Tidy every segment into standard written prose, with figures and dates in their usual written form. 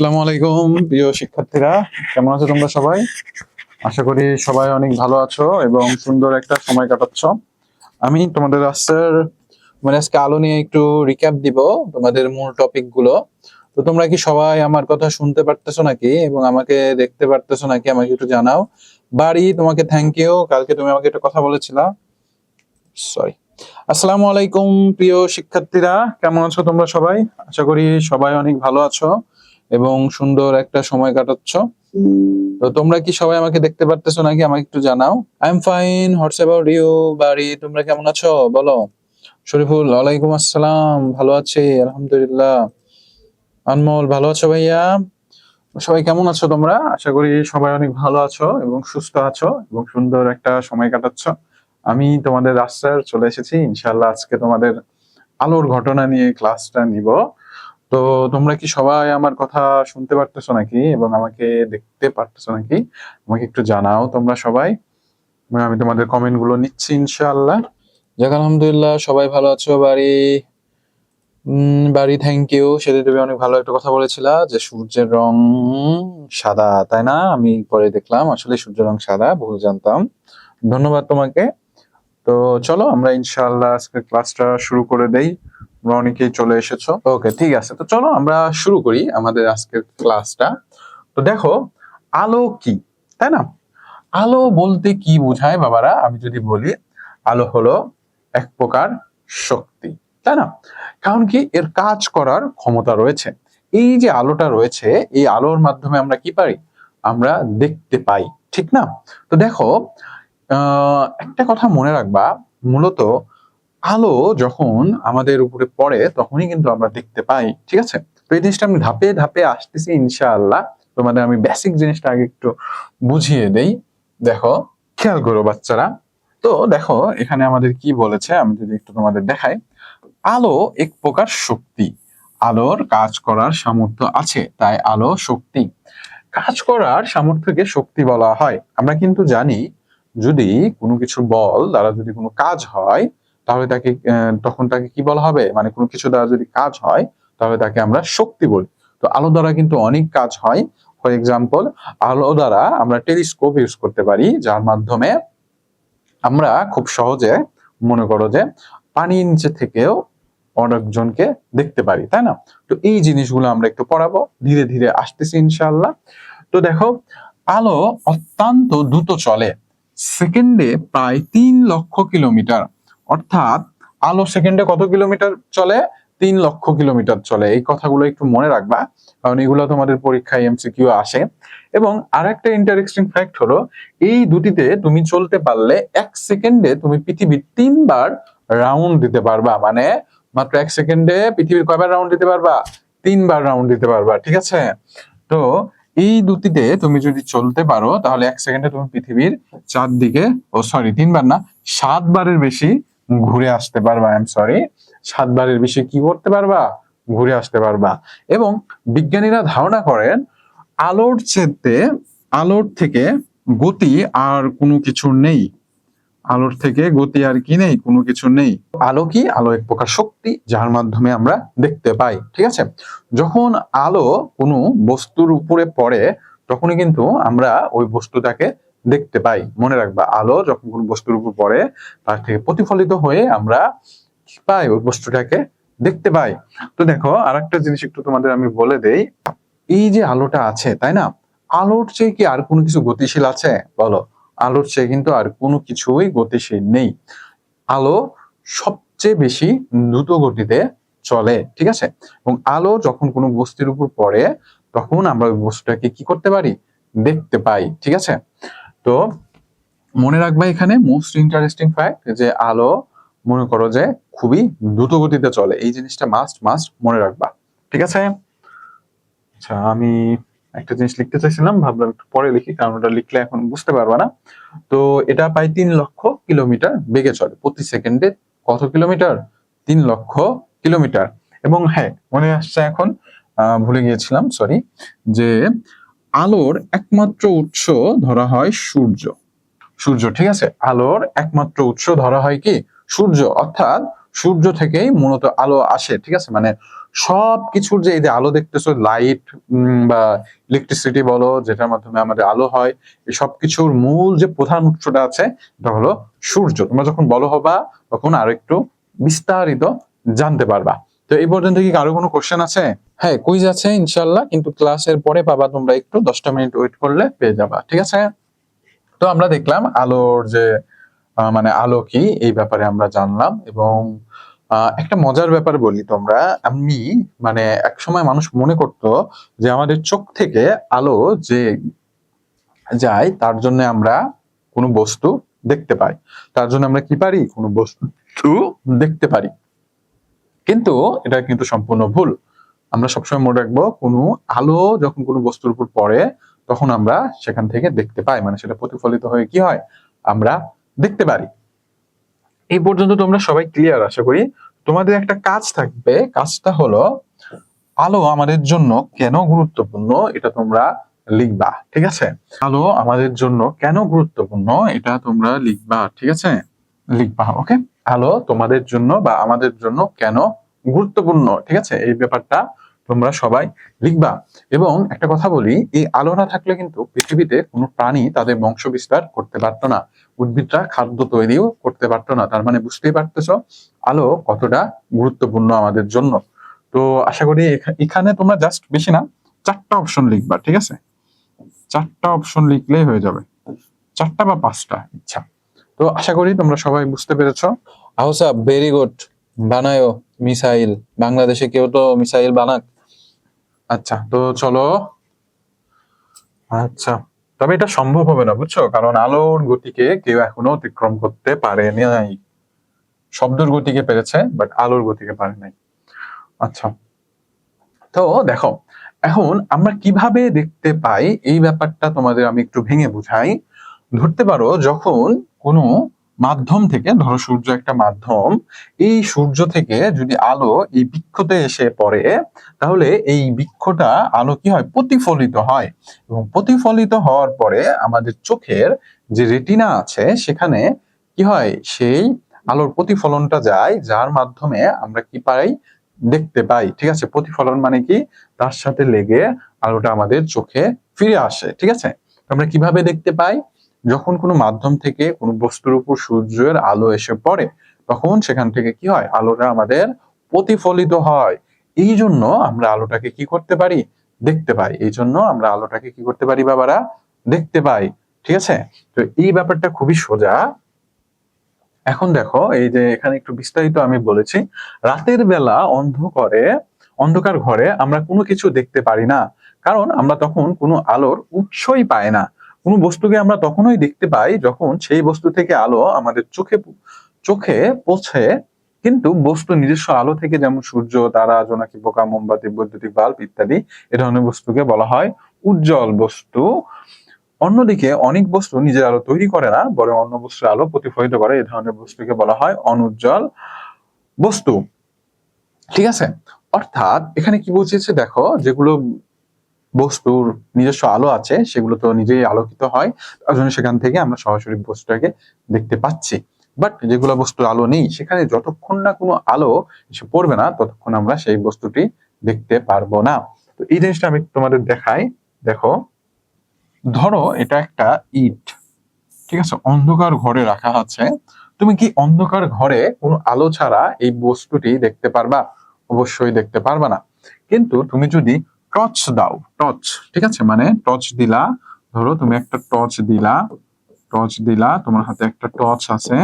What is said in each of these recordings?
আসসালামু আলাইকুম প্রিয় শিক্ষার্থীরা, কেমন আছো তোমরা সবাই? আশা করি সবাই অনেক ভালো আছো এবং সুন্দর একটা সময় কাটাচ্ছ। আমি তোমাদের আজকে আলো নিয়ে একটু রিক্যাপ দিব তোমাদের মূল টপিক গুলো। তো তোমরা কি সবাই আমার কথা শুনতে পারতেছো নাকি এবং আমাকে দেখতে পারতেছো নাকি? আমাকে একটু জানাও। বাড়ি, তোমাকে থ্যাংক ইউ, কালকে তুমি আমাকে একটা কথা বলেছিলা। সরি। আসসালামু আলাইকুম প্রিয় শিক্ষার্থীরা, কেমন আছো তোমরা সবাই? আশা করি সবাই অনেক ভালো আছো এবং সুন্দর একটা সময় কাটাচ্ছ। তো তোমরা কি সবাই আমাকে দেখতে পারতেছো নাকি? আমাকে একটু জানাও। I am fine, what's about you? বাড়ি, তোমরা কেমন আছো বলো। শরীফুল, ওয়ালাইকুম আসসালাম, ভালো আছি আলহামদুলিল্লাহ। আনমোল, ভালো আছো ভাইয়া? সবাই কেমন আছো তোমরা? আশা করি সবাই অনেক ভালো আছো এবং সুস্থ আছো এবং সুন্দর একটা সময় কাটাচ্ছ। আমি তোমাদের রাস্তার চলে এসেছি ইনশাআল্লাহ। আজকে তোমাদের আলোর ঘটনা নিয়ে ক্লাসটা নিব। তো তোমরা কি সবাই আমার কথা শুনতে পারতেছো নাকি এবং আমাকে দেখতে পারতেছো নাকি? আমাকে একটু জানাও তোমরা সবাই। আমি তোমাদের কমেন্ট গুলো নিচ্ছি ইনশাআল্লাহ। যাক আলহামদুলিল্লাহ, সবাই ভালো আছো। বাড়ি থ্যাংক ইউ। সেদিন তুমি অনেক ভালো একটা কথা বলেছিলা যে সূর্যের রং সাদা, তাই না? আমি পরে দেখলাম আসলে সূর্যের রং সাদা, ভুল জানতাম। ধন্যবাদ তোমাকে। তো চলো আমরা ইনশাআল্লাহ আজকে ক্লাসটা শুরু করে দেই। তোমরা অনেকেই চলে এসেছো। ওকে, ঠিক আছে। তো চলো আমরা শুরু করি আমাদের আজকের ক্লাসটা। তো দেখো, আলো কি, তাই না? আলো বলতে কি বোঝায় বাবারা? আমি যদি বলি, আলো হলো এক প্রকার শক্তি, তাই না? কারণ কি, এর কাজ করার ক্ষমতা রয়েছে। এই যে আলোটা রয়েছে, এই আলোর মাধ্যমে আমরা কি পারি? আমরা দেখতে পাই, ঠিক না? তো দেখো, একটা কথা মনে রাখবা, মূলত আলো যখন আমাদের উপরে পড়ে তখনই কিন্তু আমরা দেখতে পাই, ঠিক আছে? তো এই জিনিসটা আমি ধাপে ধাপে আসতেছি ইনশাআল্লাহ। তোমাদের আমি বেসিক জিনিসটা আগে একটু বুঝিয়ে দেই। দেখো, খেয়াল করো বাচ্চারা। তো দেখো এখানে আমাদের কি বলেছে, আমি যদি একটু তোমাদের দেখাই। আলো এক প্রকার শক্তি, আলোর কাজ করার সামর্থ্য আছে, তাই আলো শক্তি। কাজ করার সামর্থ্যকে শক্তি বলা হয়। আমরা কিন্তু জানি, যদি কোনো কিছু বল দ্বারা যদি কোনো কাজ হয়, তাহলে তখন তাকে কি বলা হবে? মানে কোনো কিছু দ্বারা যদি কাজ হয় তাহলে তাকে আমরা শক্তি বলি। তো আলো দ্বারা কিন্তু অনেক কাজ হয়। ফর এক্সাম্পল, আলো দ্বারা আমরা টেলিস্কোপ ইউজ করতে পারি, যার মাধ্যমে আমরা খুব সহজে, মনে করো যে পানির নিচে থেকেও অনেকজনকে দেখতে পারি, তাই না? তো এই জিনিসগুলো আমরা একটু পড়াবো, ধীরে ধীরে আসতেছি ইনশাআল্লাহ। তো দেখো, আলো অত্যন্ত দ্রুত চলে, সেকেন্ডে প্রায় 3 লক্ষ কিলোমিটার। অর্থাৎ আলো সেকেন্ডে কত কিলোমিটার চলে? 3 লক্ষ কিলোমিটার চলে। এই কথাগুলো একটু মনে রাখবা, কারণ এগুলো তোমাদের পরীক্ষায় এমসিকিউ আসে। এবং আরেকটা ইন্টারেস্টিং ফ্যাক্ট হলো, এই দুটিতে তুমি চলতে পারলে 1 সেকেন্ডে তুমি পৃথিবীর 3 বার রাউন্ড দিতে পারবা। মানে মাত্র 1 সেকেন্ডে পৃথিবীর কয়বার রাউন্ড দিতে পারবা? 3 বার রাউন্ড দিতে পারবা, ঠিক আছে? তো এই দুটিতে তুমি যদি চলতে পারো তাহলে 1 সেকেন্ডে তুমি পৃথিবীর চারদিকে, 3 বার না, 7 বারের বেশি ঘুরে আসতে পারবা। আই এম সরি, 7 বারের বেশি কি করতে পারবা? ঘুরে আসতে পারবা। এবং বিজ্ঞানীরা ধারণা করেন, আলোর থেকে গতি আর কোনো কিছু নেই। আলোর থেকে গতি আর কি নেই? কোনো কিছু নেই। আলো কি? আলো এক প্রকার শক্তি, যার মাধ্যমে আমরা দেখতে পাই, ঠিক আছে? যখন আলো কোনো বস্তুর উপরে পড়ে তখনই কিন্তু আমরা ওই বস্তুটাকে দেখতে পাই। মনে রাখবা, আলো যখন কোনো বস্তুর উপর পড়ে তার থেকে প্রতিফলিত হয়ে আমরা কি পাই? ওই বস্তুটাকে দেখতে পাই। তো দেখো, আরেকটা জিনিস একটু তোমাদের আমি বলে দেই। এই যে আলোটা আছে, তাই না? আলোর চেয়ে কি আর কোনো কিছু গতিশীল আছে বলো? আলোর চেয়ে কিন্তু আর কোনো কিছুই গতিশীল নেই। আলো সবচেয়ে বেশি দ্রুত গতিতে চলে, ঠিক আছে? এবং আলো যখন কোনো বস্তুর উপর পড়ে তখন আমরা ওই বস্তুটাকে কি করতে পারি? দেখতে পাই, ঠিক আছে? তো মনে রাখবা, এখানে মোস্ট ইন্টারেস্টিং ফ্যাক্ট যে আলো, মনে করো যে খুবই দ্রুত গতিতে চলে। এই জিনিসটা মাস্ট মাস্ট মনে রাখবা, ঠিক আছে? আচ্ছা, আমি একটা জিনিস লিখতে চাইছিলাম, ভাবলাম একটু পরে লিখি, কারণ ওটা লিখলে এখন বুঝতে পারবা না। তো এটা প্রায় 3 লক্ষ কিলোমিটার বেগে চলে প্রতি সেকেন্ডে। কত কিলোমিটার? 3 লক্ষ কিলোমিটার। এবং হ্যাঁ, মনে আসছে এখন, ভুলে গিয়েছিলাম, সরি, যে আলোর একমাত্র উৎস ধরা হয় সূর্য। সূর্য, ঠিক আছে? আলোর একমাত্র উৎস ধরা হয় কি? সূর্য। অর্থাৎ সূর্য থেকেই মূলত আলো আসে, ঠিক আছে? মানে সবকিছুর যে এই যে আলো দেখতেছো, লাইট বা ইলেকট্রিসিটি বলো, যেটার মাধ্যমে আমাদের আলো হয়, এই সবকিছুর মূল যে প্রধান উৎসটা আছে এটা হলো সূর্য। তোমরা যখন বড় হবা তখন আরো একটু বিস্তারিত জানতে পারবা। তো এই পর্যন্ত কি কারো কোনো কোশ্চেন আছে? হ্যাঁ, কুইজ আছে ইনশাল্লাহ, কিন্তু ক্লাসের পরে পাবা, তোমরা একটু 10টা মিনিট ওয়েট করলে পেয়ে যাবা, ঠিক আছে? তো আমরা দেখলাম আলোর যে মানে আলো কি এই ব্যাপারে আমরা জানলাম। এবং একটা মজার ব্যাপার বলি, তোমরা আমি মানে এক সময় মানুষ মনে করতো যে আমাদের চোখ থেকে আলো যে যায় তার জন্য আমরা কোনো বস্তু দেখতে পাই, তার জন্য আমরা কি পারি, কোনো বস্তু দেখতে পারি। কিন্তু এটা কিন্তু সম্পূর্ণ ভুল। আমরা সবসময় মনে রাখবো, কোনো আলো যখন কোনো বস্তুর উপর পড়ে তখন আমরা সেখান থেকে দেখতে পাই, মানে সেটা প্রতিফলিত হয়ে কি হয়, আমরা দেখতে পারি। এই পর্যন্ত তোমরা সবাই ক্লিয়ার আশা করি। তোমাদের একটা কাজ থাকবে, কাজটা হলো আলো আমাদের জন্য কেন গুরুত্বপূর্ণ এটা তোমরা লিখবা, ঠিক আছে? আলো আমাদের জন্য কেন গুরুত্বপূর্ণ এটা তোমরা লিখবা, ঠিক আছে? লিখবা, ওকে? আলো তোমাদের জন্য বা আমাদের জন্য কেন গুরুত্বপূর্ণ, ঠিক আছে? এই ব্যাপারটা তোমরা সবাই লিখবা। এবং একটা কথা বলি, এই আলো না থাকলে কিন্তু পৃথিবীতে কোনো প্রাণী তাদের বংশ বিস্তার করতে পারতো না, উদ্ভিদরা খাদ্য তৈরিও করতে পারতো না। তার মানে বুঝতেই পারতেছো আলো কতটা গুরুত্বপূর্ণ আমাদের জন্য। তো আশা করি এখানে তোমরা জাস্ট বেশি না 4টা অপশন লিখবা, ঠিক আছে? 4টা অপশন লিখলেই হয়ে যাবে, 4টা বা 5টা ইচ্ছা। তো আশা করি তোমরা সবাই বুঝতে পেরেছো। আহসা, ভেরি গুড। বানায়ো মিসাইল, বাংলাদেশে কেউ তো মিসাইল বানাক। আচ্ছা, তো চলো। আচ্ছা, তবে এটা সম্ভব হবে না, বুঝছো? কারণ আলোর গতিকে কেউ এখনো অতিক্রম করতে পারে নাই। শব্দের গতিকে পেরেছে, বাট আলোর গতিকে পারে নাই। আচ্ছা, তো দেখো এখন আমরা কিভাবে দেখতে পাই এই ব্যাপারটা তোমাদের আমি একটু ভেঙে বুঝাই। ধরতে পারো যখন কোনো মাধ্যম থেকে, ধরো সূর্য একটা মাধ্যম, এই সূর্য থেকে যদি আলো এই বৃক্ষতে এসে পড়ে, তাহলে এই বৃক্ষটা আলো কি হয়, প্রতিফলিত হয়। এবং প্রতিফলিত হওয়ার পরে আমাদের চোখের যে রেটিনা আছে সেখানে কি হয়, সেই আলোর প্রতিফলনটা যায়, যার মাধ্যমে আমরা কি পাই, দেখতে পাই, ঠিক আছে? প্রতিফলন মানে কি, তার সাথে লেগে আলোটা আমাদের চোখে ফিরে আসে, ঠিক আছে? আমরা কিভাবে দেখতে পাই, যখন কোনো মাধ্যম থেকে কোনো বস্তুর উপর সূর্যের আলো এসে পড়ে তখন সেখান থেকে কি হয়, আলোটা আমাদের প্রতিফলিত হয়। এই জন্য আমরা আলোটাকে কি করতে পারি, দেখতে পাই। এই জন্য আমরা আলোটাকে কি করতে পারি বাবারা, দেখতে পাই, ঠিক আছে? তো এই ব্যাপারটা খুবই সোজা। এখন দেখো এই যে এখানে একটু বিস্তারিত আমি বলেছি। রাতের বেলা অন্ধকার ঘরে আমরা কোনো কিছু দেখতে পারি না, কারণ আমরা তখন কোনো আলোর উৎসই পাই না। কোনো বস্তুকে আমরা তখনই দেখতে পাই যখন সেই বস্তু থেকে আলো আমাদের চোখে পৌঁছে। কিন্তু বস্তু নিজস্ব আলো থেকে, যেমন সূর্য, তারা, জোনাকি পোকা, মোমবাতি, বৈদ্যুতিক বাল্ব ইত্যাদি, এ ধরনের বস্তুকে বলা হয় উজ্জ্বল বস্তু। অন্যদিকে অনেক বস্তু নিজের আলো তৈরি করে না, বরং অন্য বস্তুর আলো প্রতিফলিত করে, এই ধরনের বস্তুকে বলা হয় অনুজ্জ্বল বস্তু, ঠিক আছে? অর্থাৎ এখানে কি বুঝিয়েছে দেখো, যেগুলো বস্তুর নিজস্ব আলো আছে সেগুলো তো নিজেই আলোকিত হয়, তার জন্য সেখান থেকে আমরা সরাসরি বস্তুটাকে দেখতে পাচ্ছি। বাট যেগুলো বস্তুর আলো নেই, সেখানে যতক্ষণ না কোনো আলো এসে পড়বে না ততক্ষণ আমরা সেই বস্তুটি দেখতে পারবো না। তো এই জিনিসটা আমি তোমাদের দেখাই। দেখো, ধরো এটা একটা ইট, ঠিক আছে, অন্ধকার ঘরে রাখা আছে। তুমি কি অন্ধকার ঘরে কোনো আলো ছাড়া এই বস্তুটি দেখতে পারবা? অবশ্যই দেখতে পারবা না। কিন্তু তুমি যদি টর্চ দাও, টর্চ, ঠিক আছে, মানে টর্চ দিলা, ধরো তুমি একটা টর্চ দিলা, তোমার হাতে একটা টর্চ আছে,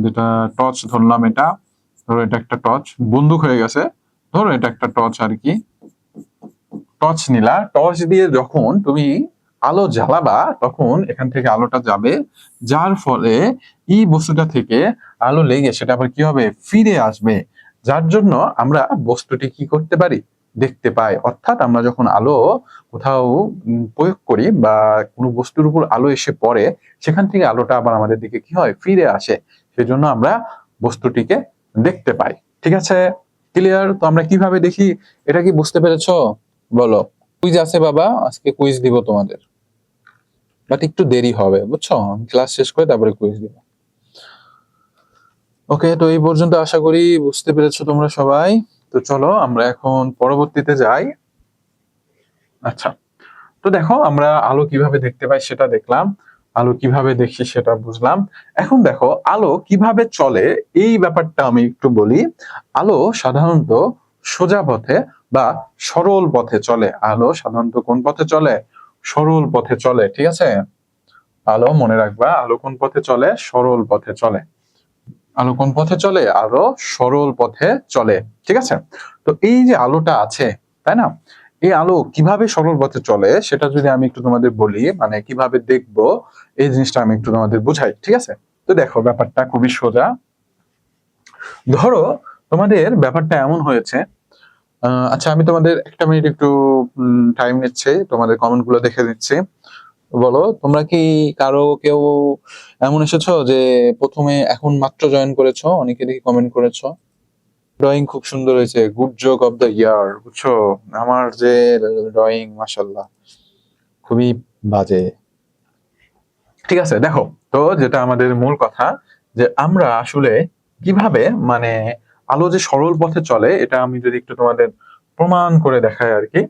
যেটা টর্চ ধরলাম, এটা ধরো এটা একটা টর্চ, বন্দুক হয়ে গেছে, ধরো এটা একটা টর্চ আর কি। টর্চ নিলা, টর্চ দিয়ে যখন তুমি আলো জ্বালাবা তখন এখান থেকে আলোটা যাবে, যার ফলে এই বস্তুটা থেকে আলো লেগে সেটা আবার কি হবে, ফিরে আসবে, যার জন্য আমরা বস্তুটি কি করতে পারি, দেখতে পাই। অর্থাৎ আমরা যখন আলো কোথাও প্রয়োগ করি বা কোনো বস্তুর উপর আলো এসে পড়ে, সেখান থেকে আলোটা আবার আমাদের দিকে কি হয়, ফিরে আসে, সেজন্য আমরা বস্তুটিকে দেখতে পাই, ঠিক আছে? ক্লিয়ার? তো আমরা কিভাবে দেখি এটা কি বুঝতে পেরেছো? বলো। কুইজ আছে বাবা, আজকে কুইজ দিব তোমাদের, বাট একটু দেরি হবে, বুঝছো? ক্লাস শেষ করে তারপরে কুইজ দিব। ওকে, তো এই পর্যন্ত আশা করি বুঝতে পেরেছো তোমরা সবাই। তো তো চলো আমরা এখন পরবর্তীতে যাই। আচ্ছা, তো দেখো আমরা আলো কিভাবে দেখতে পাই সেটা দেখলাম, আলো কিভাবে দেখি সেটা বুঝলাম। এখন দেখো আলো কিভাবে চলে এই ব্যাপারটা আমি একটু বলি। আলো সাধারণত সোজা পথে বা সরল পথে চলে। আলো সাধারণত কোন পথে চলে? সরল পথে চলে, ঠিক আছে? আলো মনে রাখবা, আলো কোন পথে চলে? সরল পথে চলে। আলো কোন পথে চলে? আলো সরল পথে চলে, ঠিক আছে? তো এই যে আলোটা আছে, তাই না, এই আলো কিভাবে সরল পথে চলে সেটা যদি আমি একটু তোমাদের বলি, মানে কিভাবে দেখবো এই জিনিসটা আমি একটু তোমাদের বুঝাই, ঠিক আছে? তো দেখো ব্যাপারটা খুবই সোজা। ধরো তোমাদের ব্যাপারটা এমন হয়েছে, আচ্ছা আমি তোমাদের একটা মিনিট একটু টাইম নিচ্ছি, তোমাদের কমেন্ট গুলো দেখে দিচ্ছি। বলো তোমরা কি কারো কেউ এমন এসেছো যে প্রথমে এখন মাত্র জয়েন করেছো? অনেকে দেখি কমেন্ট করেছো ড্রয়িং খুব সুন্দর হয়েছে, good joke of the year, বুঝছো? আমার যে ড্রয়িং মাশাল্লাহ খুবই বাজে। ঠিক আছে, দেখো তো যেটা আমাদের মূল কথা, যে আমরা আসলে কিভাবে মানে আলো যে সরল পথে চলে এটা আমি যদি একটু তোমাদের প্রমাণ করে দেখাই আর কি।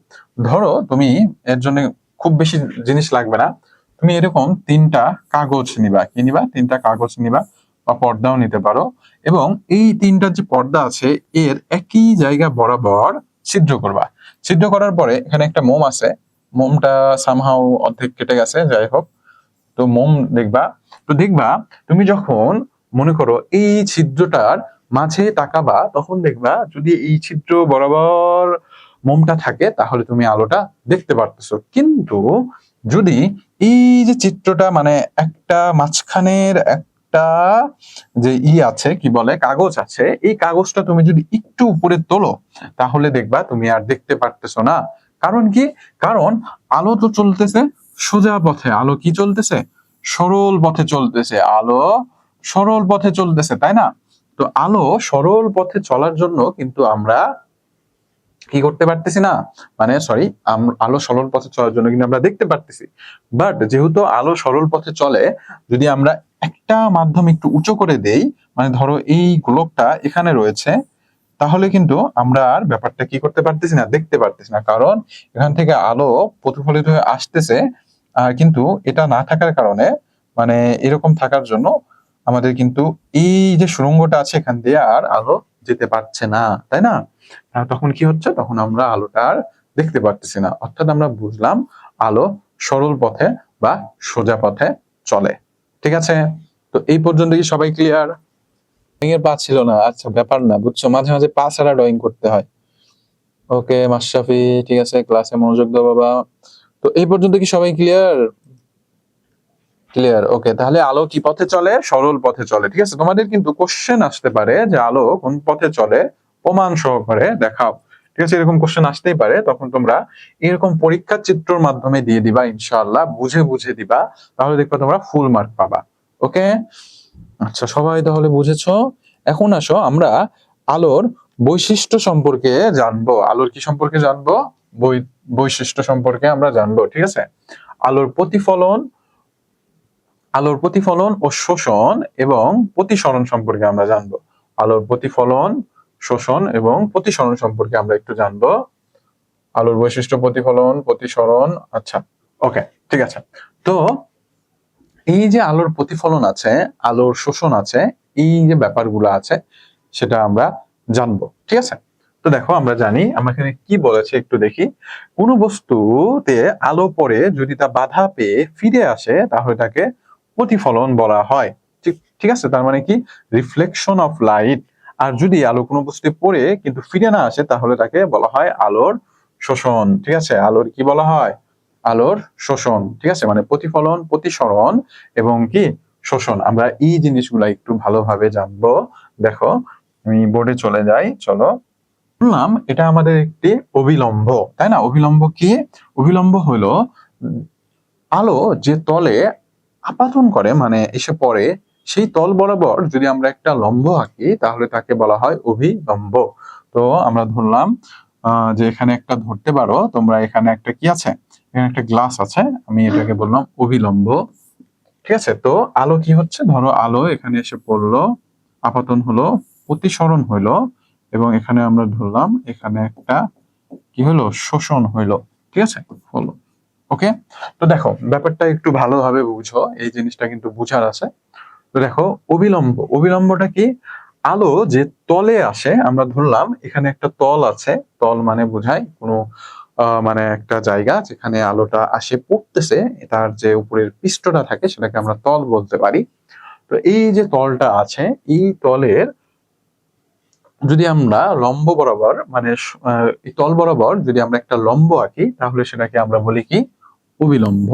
ধরো তুমি এর জন্য খুব বেশি জিনিস লাগবে না, তুমি এরকম 3টা কাগজ নিবা। কি নিবা? 3টা কাগজ নিবা, বা পর্দাও নিতে পারো। এবং এই 3টার যে পর্দা আছে এর একই জায়গা বরাবর ছিদ্র করবা। ছিদ্র করার পরে এখানে একটা মোম আছে, মোমটা সামহাও অর্ধেক কেটে গেছে, যাই হোক। তো মোম দেখবা, তো দেখবা তুমি যখন মনে করো এই ছিদ্রটার মাঝে তাকাবা, তখন দেখবা যদি এই ছিদ্র বরাবর মোমটা থাকে তাহলে তুমি আলোটা দেখতে পারতেছো। কিন্তু যদি এই যে চিত্রটা মানে একটা মাঝখানের একটা যে আছে কি বলে কাগজ আছে, এই কাগজটা তুমি যদি একটু উপরে তোলো তাহলে দেখবা তুমি আর দেখতে পারতেছো না। কারণ কি? কারণ আলো তো চলতেছে সোজা পথে, আলো কি চলতেছে? সরল পথে চলতেছে। আলো সরল পথে চলতেছে, তাই না? তো আলো সরল পথে চলার জন্য কিন্তু আমরা কি করতে পারতেছি না, মানে সরি, আলো সরল পথে চলার জন্য কিন্তু আমরা দেখতে পারতেছি। বাট যেহেতু আলো সরল পথে চলে, যদি আমরা একটা মাধ্যম একটু উঁচু করে দেই, মানে ধরো এই গোলকটা এখানে রয়েছে, তাহলে কিন্তু আমরা আর ব্যাপারটা কি করতে পারতেছি না, দেখতে পারতেছি না। কারণ এখান থেকে আলো প্রতিফলিত হয়ে আসতেছে, কিন্তু এটা না থাকার কারণে, মানে এরকম থাকার জন্য আমাদের কিন্তু এই যে সুড়ঙ্গটা আছে এখান দিয়ে আর আলো যেতে পারছে না, তাই না? তখন কি হচ্ছে? তখন আমরা আলোটা আর দেখতে পারতেছি না। অর্থাৎ আমরা বুঝলাম আলো সরল পথে বা সোজা পথে চলে, ঠিক আছে? তো এই পর্যন্ত কি সবাই ক্লিয়ার? ড্রয়িং এর পা ছিল না, আচ্ছা ব্যাপার না, বুঝছো, মাঝে মাঝে পা ছাড়া ড্রয়িং করতে হয়। ওকে মাশরাফি, ঠিক আছে, ক্লাসে মনোযোগ দাও বাবা। তো এই পর্যন্ত কি সবাই ক্লিয়ার? ক্লিয়ার, ওকে। তাহলে আলো কি পথে চলে? সরল পথে চলে, ঠিক আছে? তোমাদের কিন্তু কোশ্চেন আসতে পারে যে আলো কোন পথে চলে প্রমাণ সহকারে দেখাও, ঠিক আছে? এরকম কোশ্চেন আসতেই পারে, তখন তোমরা এরকম পরীক্ষার চিত্রের মাধ্যমে দিয়ে দিবা, ইনশাআল্লাহ বুঝে বুঝে দিবা, তাহলে দেখবা তোমরা ফুল মার্ক পাবা। ওকে, আচ্ছা সবাই তাহলে বুঝেছো। এখন আসো আমরা আলোর বৈশিষ্ট্য সম্পর্কে জানবো। আলোর কি সম্পর্কে জানবো? বৈশিষ্ট্য সম্পর্কে আমরা জানবো, ঠিক আছে? আলোর প্রতিফলন, আলোর প্রতিফলন ও শোষণ এবং প্রতিসরণ সম্পর্কে আমরা জানবো। আলোর প্রতিফলন, শোষণ এবং প্রতিসরণ সম্পর্কে আমরা একটু জানবো। আলোর বৈশিষ্ট্য, প্রতিফলন, প্রতিসরণ, আচ্ছা ওকে, ঠিক আছে। তো এই যে আলোর প্রতিফলন আছে, আলোর শোষণ আছে, এই যে ব্যাপারগুলো আছে সেটা আমরা জানবো, ঠিক আছে? তো দেখো আমরা জানি, আমরা এখানে কি বলেছে একটু দেখি। কোন বস্তুতে আলো পড়ে যদি তা বাধা পেয়ে ফিরে আসে তাহলে তাকে প্রতিফলন বলা হয়, ঠিক ঠিক আছে? তার মানে কি? Reflection of light. আর যদি আলো কোনো বস্তুতে পড়ে কিন্তু ফিরে না আসে তাহলে তাকে বলা হয় আলোর শোষণ, ঠিক আছে? আলোর কি বলা হয়? আলোর শোষণ, ঠিক আছে? মানে প্রতিফলন, প্রতিসরণ এবং কি শোষণ। আমরা এই জিনিসগুলা একটু ভালোভাবে জানবো। দেখো আমি বোর্ডে চলে যাই, চলো। বললাম এটা আমাদের একটি অভিলম্ব, তাই না? অভিলম্ব কি? অভিলম্ব হলো আলো যে তলে আপাতন করে, মানে এসে পড়ে, সেই তল বরাবর যদি আমরা একটা লম্ব আঁকি তাহলে তাকে বলা হয় অভিলম্ব। তো আমরা ধরলাম যে এখানে একটা ধরতে পারো তোমরা, এখানে একটা কি আছে? এখানে একটা গ্লাস আছে, আমি এটাকে বললাম অভিলম্ব, ঠিক আছে? তো আলো কি হচ্ছে? ধরো আলো এখানে এসে পড়লো, আপাতন হলো, প্রতিসরণ হলো, এবং এখানে আমরা ধরলাম এখানে একটা কি হলো, শোষণ হইলো, ঠিক আছে, হলো। ওকে, তো দেখো ব্যাপারটা একটু ভালোভাবে বুঝো, এই জিনিসটা কিন্তু বুঝার আছে। তো দেখো অবিলম্বটা কি, আলো যে তলে আসে, আমরা ধরলাম এখানে একটা তল আছে, তল মানে বোঝায় কোনো মানে একটা জায়গা যেখানে আলোটা আসে পড়তেছে, তার যে উপরের পৃষ্ঠটা থাকে সেটাকে আমরা তল বলতে পারি। তো এই যে তলটা আছে, এই তলের যদি আমরা লম্ব বরাবর মানে এই তল বরাবর যদি আমরা একটা লম্ব আঁকি, তাহলে সেটাকে আমরা বলি কি, অবিলম্ব।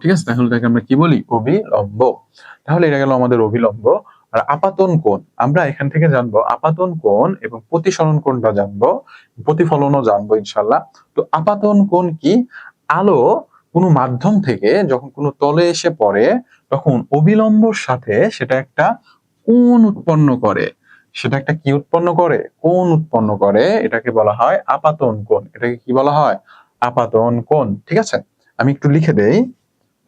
ঠিক আছে, তাহলে এটাকে আমরা কি বলি, অবিলম্ব। তাহলে এটা গেল আমাদের অবিলম্ব। আর আপাতন কোণ, আমরা এখান থেকে জানবো আপাতন কোণ এবং প্রতিসরণ কোণটা জানবো, প্রতিফলনও জানবো ইনশাল্লাহ। তো আপাতন কোণ কি, আলো কোনো মাধ্যম থেকে যখন কোনো তলে এসে পড়ে, তখন অবিলম্বর সাথে সেটা একটা কোণ উৎপন্ন করে। সেটা একটা কি উৎপন্ন করে, কোণ উৎপন্ন করে, এটাকে বলা হয় আপাতন কোণ। এটাকে কি বলা হয়, আপাতন কোণ। ঠিক আছে, আমি একটু লিখে দেই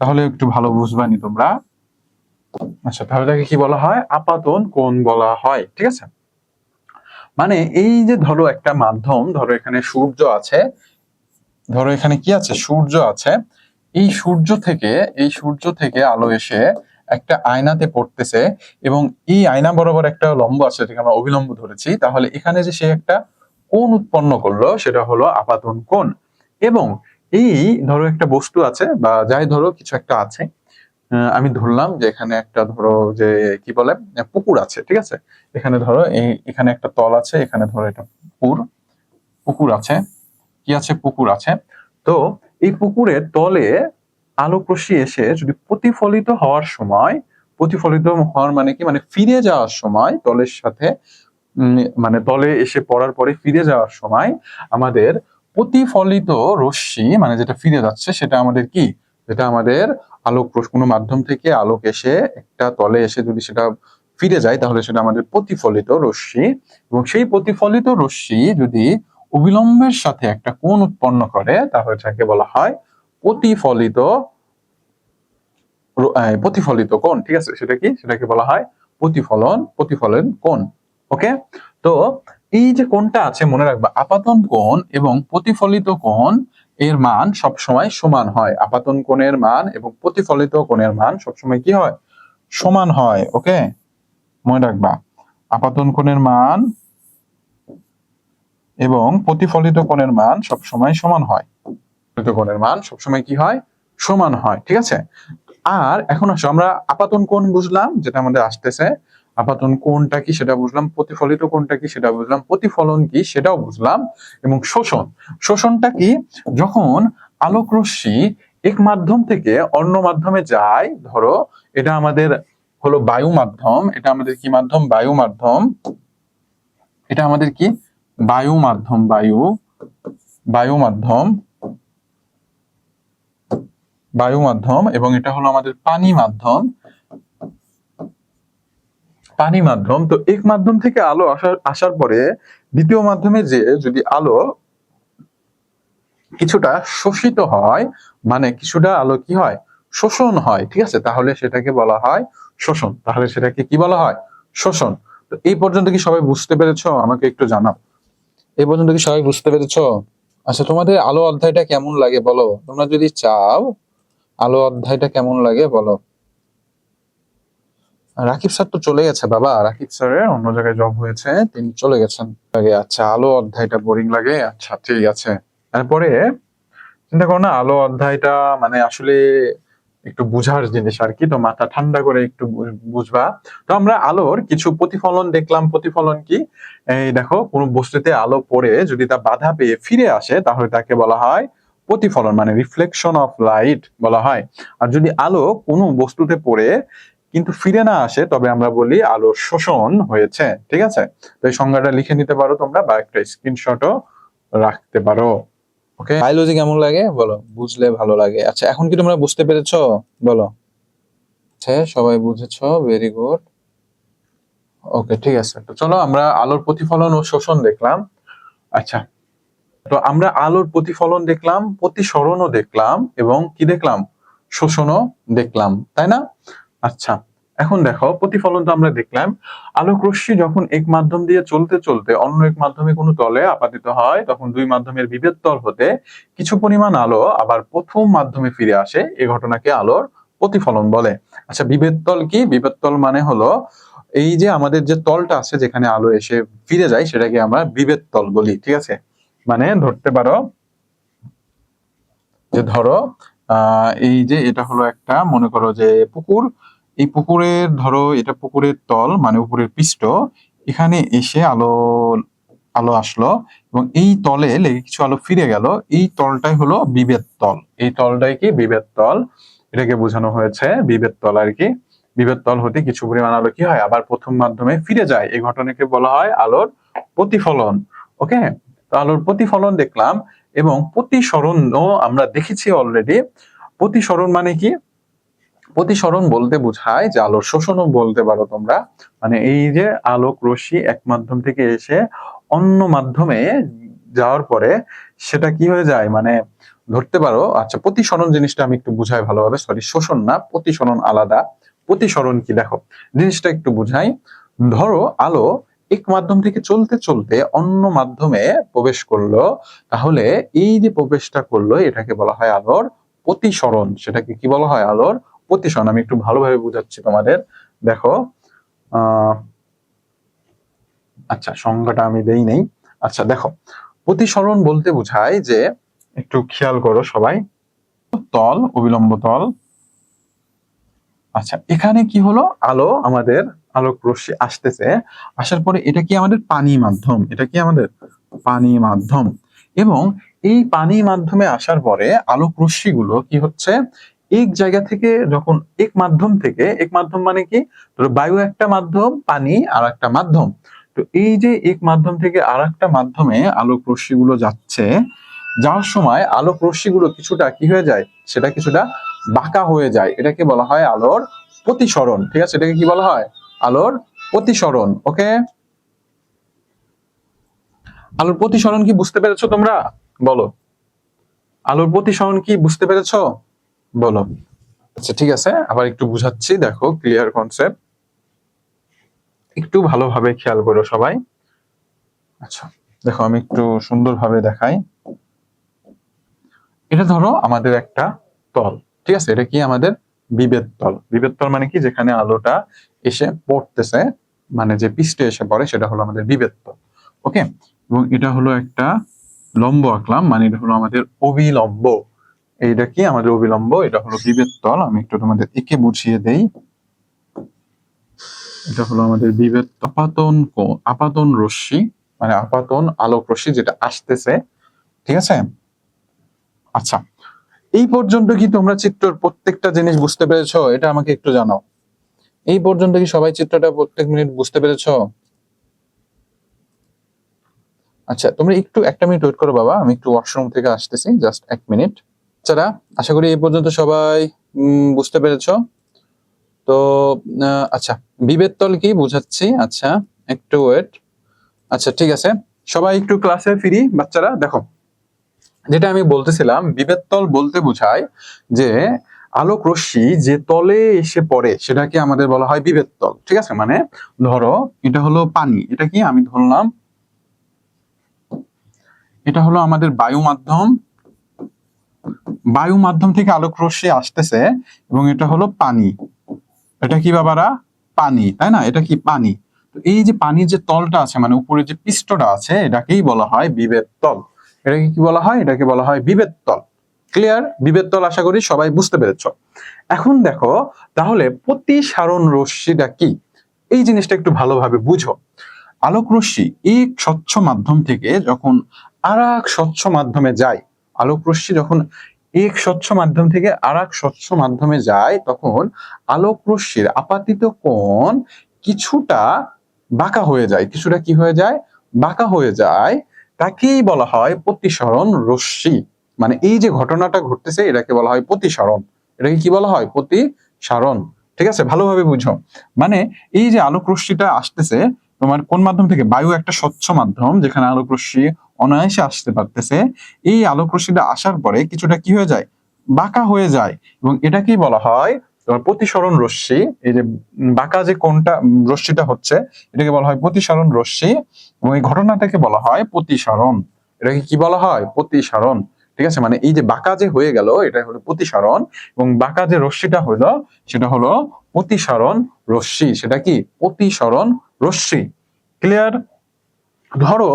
তাহলে একটু ভালো বুঝবানি তোমরা। আচ্ছা, তাহলে এটাকে কি বলা হয়, আপাতন কোণ বলা হয়। ঠিক আছে, মানে এই যে ধরো একটা মাধ্যম, ধরো এখানে সূর্য আছে, ধরো এখানে কি আছে, সূর্য আছে, এই সূর্য থেকে আলো এসে একটা আয়নাতে পড়তেছে, এবং এই আয়না বরাবর একটা লম্ব আছে যেটাকে আমরা অবিলম্ব ধরেছি। তাহলে এখানে যে সে একটা কোণ উৎপন্ন করলো সেটা হলো আপাতন কোণ। এবং এই ধরো একটা বস্তু আছে, বা যাই ধরো কিছু একটা আছে, আমি ধরলাম যে এখানে একটা ধরো যে কি বলে পুকুর আছে, ঠিক আছে, এখানে ধরো এখানে একটা তল আছে, এখানে ধরো এটা পুকুর, পুকুর আছে, কি আছে, পুকুর আছে। তো এই পুকুরের তলে আলোক রশ্মি এসে যদি প্রতিফলিত হওয়ার সময়, প্রতিফলিত হওয়ার মানে কি, মানে ফিরে যাওয়ার সময় তলের সাথে মানে তলে এসে পড়ার পরে ফিরে যাওয়ার সময় আমাদের প্রতিফলিত রশ্মি, মানে যেটা ফিরে যাচ্ছে সেটা আমাদের কি, যেটা আমাদের আলোক কোনো মাধ্যম থেকে আলোক এসে একটা তলে এসে যদি সেটা ফিরে যায়, তাহলে সেটা আমাদের প্রতিফলিত রশ্মি। এবং সেই প্রতিফলিত রশ্মি যদি অবিলম্বের সাথে একটা কোণ উৎপন্ন করে, তাহলে সেটাকে বলা হয় প্রতিফলিত প্রতিফলিত কোণ। ঠিক আছে, সেটা কি, সেটাকে বলা হয় প্রতিফলন কোণ। ওকে, তো এই যে কোণটা আছে মনে রাখবা, আপাতন কোণ এবং প্রতিফলিত কোণ এর মান সবসময় সমান হয়। আপাতন কোণের মান এবং প্রতিফলিত কোণের মান সবসময় কি হয়, সমান হয়। ওকে, মনে রাখবা, আপাতন কোণের মান এবং প্রতিফলিত কোণের মান সবসময় সমান হয়। প্রতিফলিত কোণের মান সবসময় কি হয়, সমান হয়। ঠিক আছে, আর এখন আসো আমরা আপাতন কোণ বুঝলাম, যেটা আমাদের আসতেছে, আপাতন কোণটা কি সেটা বুঝলাম, প্রতিফলিত কোণটা কি সেটা বুঝলাম, প্রতিফলন কি সেটাও বুঝলাম, এবং শোষণটা কি, যখন আলোক রশ্মি এক মাধ্যম থেকে অন্য মাধ্যমে যায়, ধরো এটা আমাদের হলো বায়ু মাধ্যম, এটা আমাদের কি মাধ্যম, বায়ু মাধ্যম, এটা আমাদের কি বায়ু মাধ্যম, বায়ু মাধ্যম, বায়ু মাধ্যম, এবং এটা হলো আমাদের পানি মাধ্যম, পানি মাধ্যম। তো এক মাধ্যম থেকে আলো আসার পরে দ্বিতীয় মাধ্যমে যে যদি আলো কিছুটা শোষিত হয়, মানে কিছুটা আলো কি হয়, শোষণ হয়, ঠিক আছে, তাহলে সেটাকে বলা হয় শোষণ। তাহলে সেটাকে কি বলা হয়, শোষণ। তো এই পর্যন্ত কি সবাই বুঝতে পেরেছো, আমাকে একটু জানাও, এই পর্যন্ত কি সবাই বুঝতে পেরেছো? আচ্ছা, তোমাদের আলো অধ্যায়টা কেমন লাগে বলো, তোমরা যদি চাও আলো অধ্যায়টা কেমন লাগে বলো। রাকিব স্যার তো চলে গেছে বাবা, রাকিব স্যারের অন্য জায়গায় জব হয়েছে, তিনি চলে গেছেন আগে। আচ্ছা, আলো অধ্যায়টা বোরিং লাগে, আচ্ছা ঠিক আছে। তারপরে চিন্তা করো না, আলো অধ্যায়টা মানে আসলে একটু বুঝার জিনিস আর কি, তো মাথা ঠান্ডা করে একটু বুঝবা। তো আমরা আলোর কিছু প্রতিফলন দেখলাম। প্রতিফলন কি, এই দেখো কোনো বস্তুতে আলো পড়ে যদি তা বাধা পেয়ে ফিরে আসে, তাহলে তাকে বলা হয় প্রতিফলন, মানে রিফ্লেকশন অফ লাইট বলা হয়। আর যদি আলো কোনো বস্তুতে পড়ে কিন্তু ফিরে না আসে, তবে আমরা বলি আলোর শোষণ হয়েছে। ঠিক আছে, তো এই সংজ্ঞাটা লিখে নিতে পারো তোমরা, বা একটা স্ক্রিনশটও রাখতে পারো। ওকে, বায়োলজি কেমন লাগে বলো, বুঝলে ভালো লাগে। আচ্ছা, এখন কি তোমরা বুঝতে পেরেছো বলো? আচ্ছা, সবাই বুঝেছো, ভেরি গুড। ওকে, ঠিক আছে, তো চলো আমরা আলোর প্রতিফলন ও শোষণ দেখলাম। আচ্ছা, তো আমরা আলোর প্রতিফলন দেখলাম, প্রতিসরণও দেখলাম, এবং কি দেখলাম, শোষণও দেখলাম, তাই না? আচ্ছা, এখন দেখো প্রতিফলন তো আমরা দেখলাম, আলোক রশ্মি যখন এক মাধ্যম দিয়ে চলতে চলতে অন্য এক মাধ্যমে কোনো তলে আপতিত হয় তখন দুই মাধ্যমের বিভেদ তল হতে কিছু পরিমাণ আলো আবার প্রথম মাধ্যমে ফিরে আসে, এই ঘটনাকে আলোর প্রতিফলন বলে। আচ্ছা, বিভেদ তল কি? বিভেদ তল মানে হলো এই যে আমাদের যে তলটা আছে যেখানে আলো এসে ফিরে যায় সেটাকে আমরা বিভেদ তল বলি। ঠিক আছে, মানে ধরতে পারো যে ধরো এই যে এটা হলো একটা, মনে করো যে পুকুর, এই পুকুরের ধরো এটা পুকুরের তল মানে উপরের পৃষ্ঠ, এখানে এসে আলো আলো আসলো এবং এই তলে লেগে কিছু আলো ফিরে গেল, এই তলটাই হলো বিভেদ তল। এই তলটাই কি? বিভেদ তল। এটাকে বোঝানো হয়েছে বিভেদ তল আর কি। বিভেদ তল হতে কিছু পরিমাণ আলো কি হয় আবার প্রথম মাধ্যমে ফিরে যায়, এই ঘটনাকে বলা হয় আলোর প্রতিফলন। ওকে, তো আলোর প্রতিফলন দেখলাম এবং প্রতিসরণও আমরা দেখেছি অলরেডি। প্রতিসরণ মানে কি? প্রতিসরণ বলতে বোঝায় যে আলোর শোষণও বলতে পারো তোমরা, মানে এই যে আলোক রশ্মি এক মাধ্যম থেকে এসে অন্য মাধ্যমে যাওয়ার পরে সেটা কি হয়ে যায়, মানে ধরতে পারো। আচ্ছা, প্রতিসরণ জিনিসটা আমি একটু বুঝাই ভালোভাবে, সরি শোষণ না, প্রতিসরণ আলাদা। প্রতিসরণ কি দেখো জিনিসটা একটু বুঝাই। ধরো আলো এক মাধ্যম থেকে চলতে চলতে অন্য মাধ্যমে প্রবেশ করলো, তাহলে এই যে প্রবেশটা করলো এটাকে বলা হয় আলোর প্রতিসরণ। সেটাকে কি বলা হয়? আলোর প্রতিসরণ। আমি একটু ভালোভাবে বুঝাচ্ছি তোমাদের, দেখো। আচ্ছা, সংজ্ঞাটা আমি দেই নেই। আচ্ছা দেখো, প্রতিসরণ বলতে বোঝায় যে, একটু খেয়াল করো সবাই, তল অবিলম্ব তল। আচ্ছা, এখানে কি হলো, আলো আমাদের আলোক রশ্মি আসতেছে, আসার পরে এটা কি আমাদের পানি মাধ্যম, এটা কি আমাদের পানি মাধ্যম, এবং এই পানি মাধ্যমে আসার পরে আলোক রশ্মি গুলো কি হচ্ছে, এক জায়গা থেকে যখন এক মাধ্যম থেকে, এক মাধ্যম মানে কি, ধরো বায়ু একটা মাধ্যম, পানি আর একটা মাধ্যম, তো এই যে এক মাধ্যম থেকে আর একটা মাধ্যমে আলোক রশ্মি গুলো যাচ্ছে, যাওয়ার সময় আলোক রশ্মি গুলো কিছুটা কি হয়ে যায়, সেটা কিছুটা বাঁকা হয়ে যায়, এটাকে বলা হয় আলোর প্রতিসরণ। ঠিক আছে, এটাকে কি বলা হয়? আলোর প্রতিসরণ। ওকে, আলোর প্রতিসরণ কি বুঝতে পেরেছো তোমরা? বলো, আলোর প্রতিসরণ কি বুঝতে পেরেছো? বলো। আচ্ছা ঠিক আছে, আবার একটু বুঝাচ্ছি, দেখো ক্লিয়ার কনসেপ্ট, একটু ভালোভাবে খেয়াল করো সবাই। আচ্ছা দেখো, আমি একটু সুন্দরভাবে দেখাই। এটা ধরো আমাদের একটা তল, ঠিক আছে, এটা কি আমাদের বিভেদ তল। বিভেদ তল মানে কি? যেখানে আলোটা এসে পড়তেছে, মানে যে পৃষ্ঠে এসে পড়ে সেটা হলো আমাদের বিভেদ তল। ওকে, এবং এটা হলো একটা লম্ব আঁকলাম, মানে এটা হলো আমাদের অবিলম্ব। এইটা কি আমাদের অবিলম্ব, এটা হলো বিভেদ তল। আমি একটু তোমাদের একে বুঝিয়ে দেই। এটা হলো আমাদের বিভেদ আপাতন আপাতন রশ্মি, মানে আপাতন আলোক রশ্মি যেটা আসতেছে। ঠিক আছে, আচ্ছা এই পর্যন্ত কি তোমরা চিত্রের প্রত্যেকটা জিনিস বুঝতে পেরেছো? এটা আমাকে একটু জানাও। এই পর্যন্ত কি সবাই চিত্রটা প্রত্যেক মিনিট বুঝতে পেরেছো? আচ্ছা, তোমরা একটু একটা মিনিট ওয়েট করো বাবা, আমি একটু ওয়াশরুম থেকে আসতেছি, জাস্ট এক মিনিট। আচ্ছা, আশা করি এই পর্যন্ত সবাই বুঝতে পেরেছো। তো আচ্ছা, বিভেদ তল কি বুঝাচ্ছি, আচ্ছা একটু ওয়েট। আচ্ছা ঠিক আছে, সবাই একটু ক্লাসে ফিরি। বাচ্চারা দেখো, যেটা আমি বলতেছিলাম, বিভেদ তল বলতে বোঝায় যে আলোক রশ্মি যে তলে এসে পড়ে সেটাকে আমাদের বলা হয় বিভেদ তল। ঠিক আছে, মানে ধরো এটা হলো পানি, এটা কি আমি ধরলাম, এটা হলো আমাদের বায়ু মাধ্যম, বায়ু মাধ্যম থেকে আলোক রশ্মি আসতেছে, এবং এটা হলো পানি, এটা কি বাবারা? পানি, তাই না? এটা কি পানি? তো এই যে পানির যে তলটা আছে, মানে উপরে যে পৃষ্ঠটা আছে, এটাকেই বলা হয় বিভেদ তল। এটাকে কি বলা হয়? এটাকে বলা হয় বিভেদ তল। ক্লিয়ার? বিভেদ তল আশা করি সবাই বুঝতে পেরেছ। এখন দেখো তাহলে প্রতিসারণ রশ্মিটা কি, এই জিনিসটা একটু ভালোভাবে বুঝো। আলোক রশ্মি এক স্বচ্ছ মাধ্যম থেকে যখন আর এক স্বচ্ছ মাধ্যমে যায়, আলোক রশ্মি যখন এক স্বচ্ছ মাধ্যম থেকে আর এক স্বচ্ছ মাধ্যমে যায়, তখন আলোক রশ্মির আপাতিত কোণ কিছুটা বাঁকা হয়ে যায়, কিছুটা কি হয়ে যায়? বাঁকা হয়ে যায়। তাকেই বলা হয় প্রতিসরণ রশ্মি। মানে এই যে ঘটনাটা ঘটতেছে এটাকে বলা হয় প্রতিসরণ। এটাকে কি বলা হয়? প্রতিসরণ। ঠিক আছে, ভালোভাবে বুঝো। মানে এই যে আলোক রশ্মিটা আসতেছে তোমার কোন মাধ্যম থেকে? বায়ু একটা স্বচ্ছ মাধ্যম যেখানে আলোক রশ্মি অনায়াসে আসতে পারতেছে। এই আলোক রশ্মিটা আসার পরে কিছুটা কি হয়ে যায়? বাঁকা হয়ে যায়, এবং এটাকেই বলা হয় তোমার প্রতিসরণ রশ্মি, এই যে বাঁকা যে কোণটা রশ্মিটা হচ্ছে, এটাকে বলা হয় প্রতিসরণ রশ্মি, এবং এই ঘটনাটাকে বলা হয় প্রতিসরণ। এটাকে কি বলা হয়? প্রতিসরণ। ঠিক আছে, মানে এই যে বাঁকা যে হয়ে গেল এটা হলো প্রতিসরণ, এবং বাঁকা যে রশ্মিটা হলো সেটা হলো প্রতিসরণ রশ্মি। সেটা কি? প্রতিসরণ রশ্মি। ক্লিয়ার? ধরো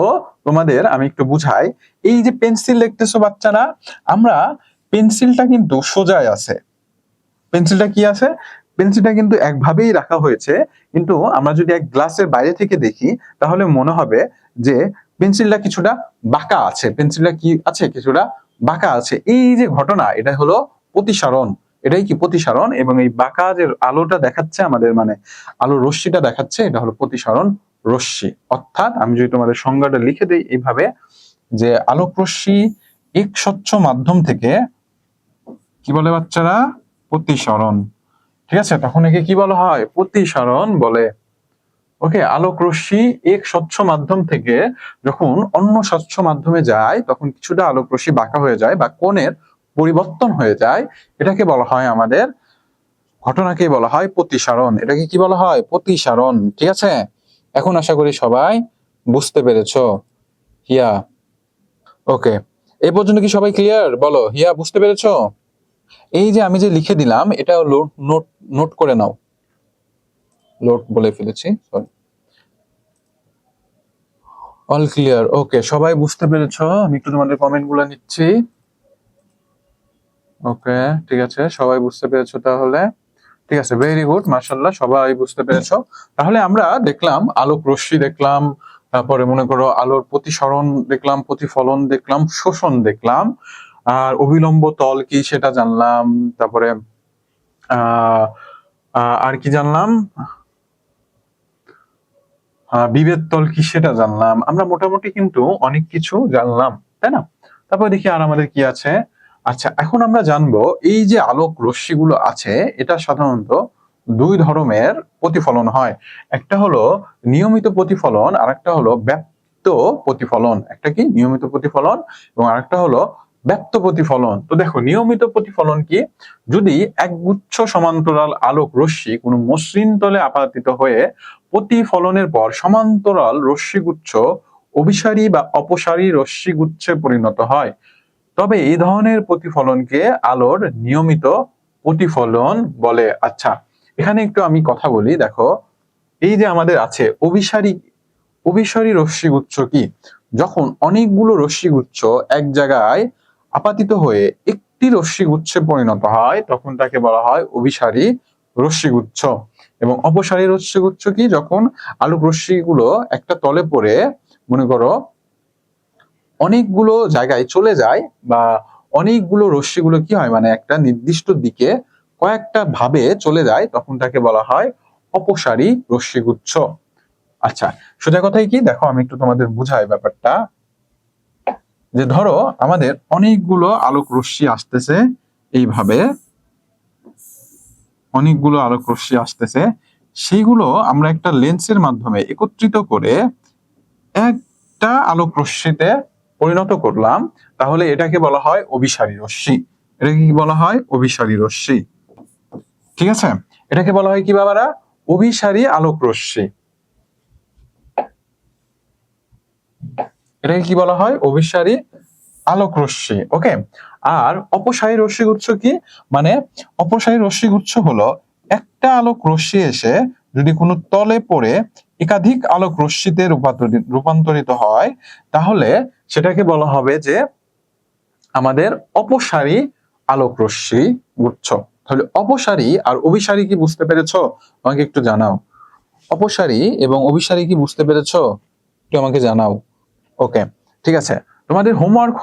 তোমাদের আমি একটু বুঝাই, এই যে পেন্সিল দেখতেছো বাচ্চারা, আমরা পেন্সিলটা কিন্তু সোজায় আছে, পেন্সিলটা কি আছে? পেন্সিলটা কিন্তু একভাবেই রাখা হয়েছে, কিন্তু আমরা যদি এক গ্লাসের বাইরে থেকে দেখি তাহলে মনে হবে যে পেন্সিলটা কিছুটা বাঁকা আছে, পেন্সিলটা কি আছে? কিছুটা বাঁকা আছে। এই যে ঘটনা, এটা হলো প্রতিসরণ। এটাই কি? প্রতিসরণ। এবং এই বাঁকা যে আলোটা দেখাচ্ছে আমাদের, মানে আলোর রশ্মিটা দেখাচ্ছে, এটা হলো প্রতিসরণ রশ্মি। অর্থাৎ আমি যদি তোমাদের সংজ্ঞাটা লিখে দিই এইভাবে, যে আলোক রশ্মি এক স্বচ্ছ মাধ্যম থেকে, কি বলে বাচ্চারা? প্রতিসরণ। ঠিক আছে, তখন একে কি বলা হয়? প্রতিসরণ বলে। ওকে, আলোক রশ্মি এক স্বচ্ছ মাধ্যম থেকে যখন অন্য স্বচ্ছ মাধ্যমে যায় তখন কিছুটা আলোক রশ্মি বাঁকা হয়ে যায় বা কোণের পরিবর্তন হয়ে যায়, এটাকে বলা হয়, আমাদের ঘটনাকে বলা হয় প্রতিসরণ। এটাকে কি বলা হয়? প্রতিসরণ। ঠিক আছে, এখন আশা করি সবাই বুঝতে পেরেছো। হিয়া? ওকে, এই পর্যন্ত কি সবাই ক্লিয়ার? বলো হিয়া, বুঝতে পেরেছো? এই যে আমি যে লিখে দিলাম এটা নোট নোট করে নাও। লোড বলে ফেলেছি, সরি। All clear? ওকে, সবাই বুঝতে পেরেছো? আমি একটু তোমাদের কমেন্ট গুলো নিচ্ছি। ওকে, ঠিক আছে, সবাই বুঝতে পেরেছো তাহলে। ঠিক আছে, ভেরি গুড, মাশাআল্লাহ, সবাই বুঝতে পেরেছো। তাহলে আমরা দেখলাম আলোক রশ্মি দেখলাম, তারপরে মনে করো আলোর প্রতিসরণ দেখলাম, প্রতিফলন দেখলাম, শোষণ দেখলাম, আর অভিলম্ব তল কি সেটা জানলাম, তারপরে আহ আর কি জানলাম, বিভেদ তল কি সেটা জানলাম। আমরা মোটামুটি কিন্তু অনেক কিছু জানলাম, তাই না? তারপর দেখি আর আমাদের কি আছে। আচ্ছা, এখন আমরা জানবো এই যে আলোক রশ্মিগুলো আছে এটা সাধারণত দুই ধরনের প্রতিফলন হয়। একটা হলো নিয়মিত প্রতিফলন, আর একটা হলো ব্যাপ্ত প্রতিফলন। একটা কি? নিয়মিত প্রতিফলন, এবং আরেকটা হলো ব্যাপ্ত প্রতিফলন। তো দেখো, নিয়মিত প্রতিফলন কি? যদি একগুচ্ছ সমান্তরাল আলোক রশ্মি কোনো মসৃণ তলে আপাতিত হয়ে প্রতিফলনের পর সমান্তরাল রশ্মিগুচ্ছ অভিসারী বা অপসারী রশ্মিগুচ্ছে পরিণত হয়, তবে এই ধরনের প্রতিফলনকে আলোর নিয়মিত প্রতিফলন বলে। আচ্ছা, এখানে একটু আমি কথা বলি। দেখো, এই যে আমাদের আছে অভিসারী, অভিসারী রশ্মিগুচ্ছ কি? যখন অনেকগুলো রশ্মিগুচ্ছ এক জায়গায় আপাতিত হয়ে একটি রশ্মিগুচ্ছে পরিণত হয় তখন তাকে বলা হয় অভিসারী রশ্মিগুচ্ছ। এবং অপসারী রশ্মিগুচ্ছ কি? যখন আলোক রশ্মিগুলো একটা তলে পড়ে মনে করো অনেকগুলো জায়গায় চলে যায়, বা অনেকগুলো রশ্মিগুলো কি হয়, মানে একটা নির্দিষ্ট দিকে কয়েকটা ভাবে চলে যায়, তখন তাকে বলা হয় অপসারী রশ্মিগুচ্ছ। আচ্ছা, সোজা কথাই কি, দেখো আমি একটু তোমাদের বুঝাই ব্যাপারটা। যে ধরো আমাদের অনেকগুলো আলোক রশ্মি আসতেছে, এইভাবে অনেকগুলো আলোক রশ্মি আসতেছে, সেইগুলো আমরা একটা লেন্সের মাধ্যমে একত্রিত করে একটা আলোক রশ্মিতে পরিণত করলাম, তাহলে এটাকে বলা হয় অভিসারী রশ্মি। এটাকে কি বলা হয়? অভিসারী রশ্মি। ঠিক আছে, এটাকে বলা হয় কি বাবারা? অভিসারী আলোক রশ্মি। এটাকে কি বলা হয়? অভিসারী আলোক রশ্মি। ওকে, আর অপসারী রশ্মিগুচ্ছ কি? মানে অপসারী রশ্মিগুচ্ছ হলো একটা আলোক রশ্মি এসে যদি কোনো তলে পড়ে একাধিক আলোক রশ্মিতে রূপান্তরিত হয় তাহলে সেটাকে বলা হবে যে আমাদের অপসারী আলোক রশ্মি গুচ্ছ। তাহলে অপসারী আর অভিসারী কি বুঝতে পেরেছো? আমাকে একটু জানাও। অপসারী এবং অভিসারী কি বুঝতে পেরেছো? একটু আমাকে জানাও। ওকে, ঠিক আছে, তোমাদের হোমওয়ার্ক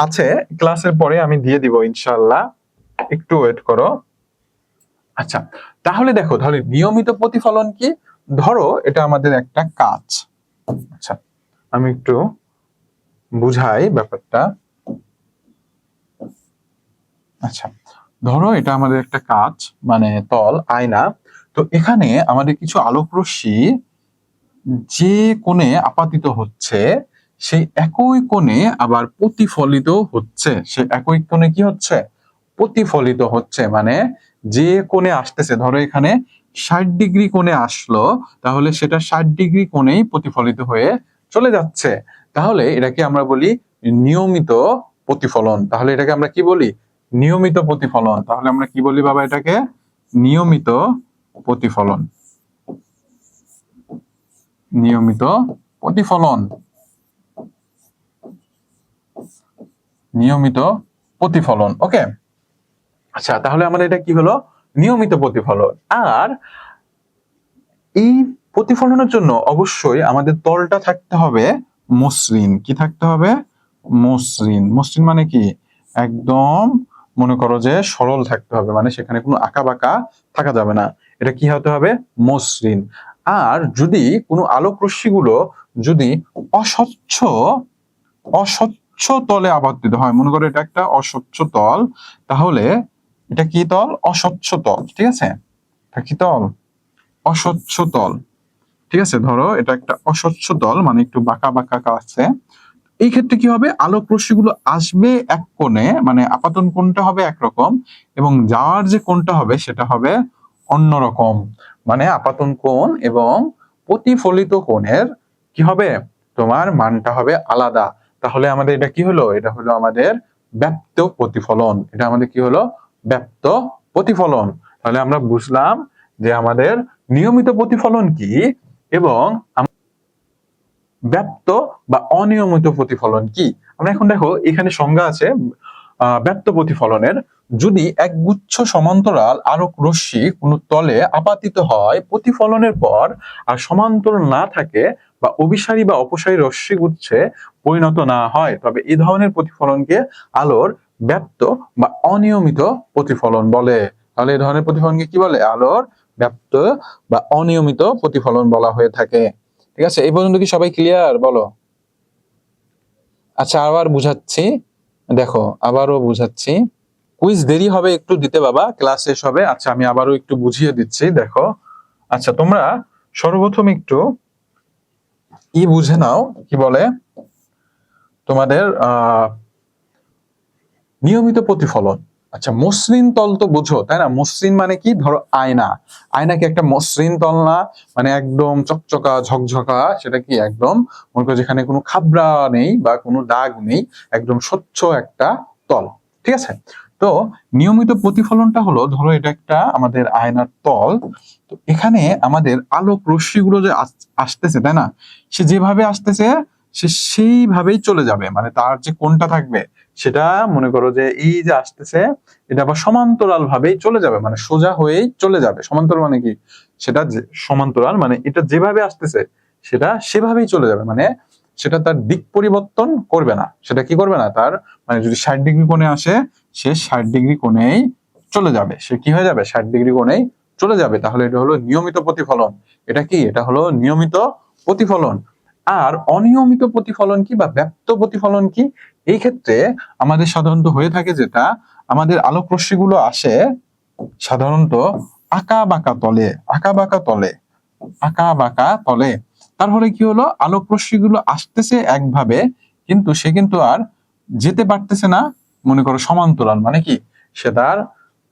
আছে ক্লাসের পরে আমি দিয়ে দিব ইনশাআল্লাহ, একটু ওয়েট করো। আচ্ছা, তাহলে দেখো, তাহলে নিয়মিত প্রতিফলন কি? ধরো এটা আমাদের একটা কাঁচ। আচ্ছা, আমি একটু বুঝাই ব্যাপারটা। আচ্ছা, ধরো এটা আমাদের একটা কাঁচ, মানে তল, আয়না। তো এখানে আমাদের কিছু আলোক রশ্মি যে কোণে আপাতিত হচ্ছে সেই একই কোণে আবার প্রতিফলিত হচ্ছে। সে একই কোণে কি হচ্ছে? প্রতিফলিত হচ্ছে, মানে যে কোণে আসতেছে, ধরো এখানে 60 ডিগ্রি কোণে আসলো, তাহলে সেটা 60 ডিগ্রি কোণেই প্রতিফলিত হয়ে চলে যাচ্ছে। তাহলে এটাকে আমরা বলি নিয়মিত প্রতিফলন। তাহলে এটাকে আমরা কি বলি? নিয়মিত প্রতিফলন। তাহলে আমরা কি বলি বাবা এটাকে? নিয়মিত প্রতিফলন। নিয়মিত প্রতিফলন। নিয়মিত প্রতিফলন। ওকে, আচ্ছা, তাহলে আমাদের এটা কি হলো? নিয়মিত প্রতিফলন। আর এই প্রতিফলনের জন্য অবশ্যই আমাদের তলটা থাকতে হবে মসৃণ। কি থাকতে হবে? মসৃণ। মসৃণ মানে কি? একদম মনে করো যে সরল থাকতে হবে, মানে সেখানে কোনো আঁকা বাঁকা থাকা যাবে না। এটা কি হতে হবে? মসৃণ। আর যদি কোনো আলোক রশ্মিগুলো যদি অস্বচ্ছ অস্বচ্ছ তলে আবর্তিত হয়, মনে করো এটা একটা অস্বচ্ছ তল, তাহলে এটা কি তল? অস্বচ্ছ তল। ঠিক আছে, এটা কি তল? অস্বচ্ছ তল। ঠিক আছে, ধরো এটা একটা অস্বচ্ছ তল, মানে একটু বাঁকা বাঁকা আছে। এই ক্ষেত্রে কি হবে? আলোক রশ্মিগুলো আসবে এক কোণে, মানে আপাতন কোণটা হবে একরকম, এবং যাওয়ার যে কোণটা হবে সেটা হবে অন্যরকম। মানে আপাতন কোণ এবং প্রতিফলিত কোণের কি হবে? তোমার মানটা হবে আলাদা। তাহলে আমাদের এটা কি হলো? এটা হলো আমাদের ব্যাপ্ত প্রতিফলন। এটা আমাদের কি হলো? ব্যাপ্ত প্রতিফলন। তাহলে আমরা বুঝলাম যে আমাদের নিয়মিত প্রতিফলন কি এবং ব্যাপ্ত বা অনিয়মিত প্রতিফলন কি। আমরা এখন দেখো এখানে সংজ্ঞা আছে ব্যাপ্ত প্রতিফলনের। যদি একগুচ্ছ সমান্তরাল আলোক রশ্মি কোনো তলে আপাতিত হয় প্রতিফলনের পর আর সমান্তরাল না থাকে বা অভিসারী বা অপসারী রশ্মিগুচ্ছে পরিণত না হয়, তবে এই ধরনের প্রতিফলনকে আলোর ব্যাপ্ত বা অনিয়মিত প্রতিফলন বলে। তাহলে এই ধরনের প্রতিফলনকে কি বলে? আলোর ব্যাপ্ত বা অনিয়মিত প্রতিফলন বলা হয়ে থাকে। ঠিক আছে, এই পর্যন্ত কি সবাই ক্লিয়ার? বলো। আচ্ছা, আবার বুঝাচ্ছি, দেখো আবারও বুঝাচ্ছি। কুইজ দেরি হবে একটু দিতে বাবা, ক্লাস শেষ হবে। আচ্ছা, আমি আবারও একটু বুঝিয়ে দিচ্ছি, দেখো। আচ্ছা, তোমরা সর্বপ্রথম একটু বুঝে নাও, কি বলে তোমাদের নিয়মিত প্রতিফলন। আচ্ছা, মসৃণ তল তো বুঝো, তাই না? মসৃণ মানে কি? ধরো আয়না। আয়না কি একটা মসৃণ তল না? মানে একদম চকচকা ঝকঝকা, সেটা কি একদম মনে করো যেখানে কোনো খাবরা নেই বা কোনো দাগ নেই, একদম স্বচ্ছ একটা তল। ঠিক আছে, তো নিয়মিত প্রতিফলনটা হলো, ধরো এটা একটা আমাদের আয়নার তল, তো এখানে আমাদের আলোক রশ্মিগুলো যে আসতেছে, তাই না? সে যেভাবে আসতেছে সে সেইভাবেই চলে যাবে, মানে তার যে কোণটা থাকবে সেটা মনে করো যে এই যে আসতেছে, এটা আবার সমান্তরাল ভাবেই চলে যাবে, মানে সোজা হয়েই চলে যাবে। সমান্তরাল মানে কি? সেটা সমান্তরাল মানে এটা যেভাবে আসতেছে সেটা সেভাবেই চলে যাবে, মানে সেটা তার দিক পরিবর্তন করবে না। সেটা কি করবে না? তার মানে যদি 60 ডিগ্রি কোণে আসে, সে 60 ডিগ্রি কোণেই চলে যাবে। সে কি হয়ে যাবে? 60 ডিগ্রি কোণেই চলে যাবে। তাহলে এটা হলো নিয়মিত প্রতিফলন। এটা কি? এটা হলো নিয়মিত প্রতিফলন। আর অনিয়মিত প্রতিফলন কি বা ব্যাপ্ত প্রতিফলন কি? এই ক্ষেত্রে আমাদের সাধারণত হয়ে থাকে যেটা, আমাদের আলোক রশ্মিগুলো আসে সাধারণত আঁকা বাঁকা তলে, আঁকা বাঁকা তলে, আঁকা বাঁকা তলে। তারপরে কি হলো? আলোক রশ্মিগুলো আসতেছে একভাবে, কিন্তু সে কিন্তু আর যেতে পারতেছে না, মনে করো সমান্তরাল, মানে কি? সে তার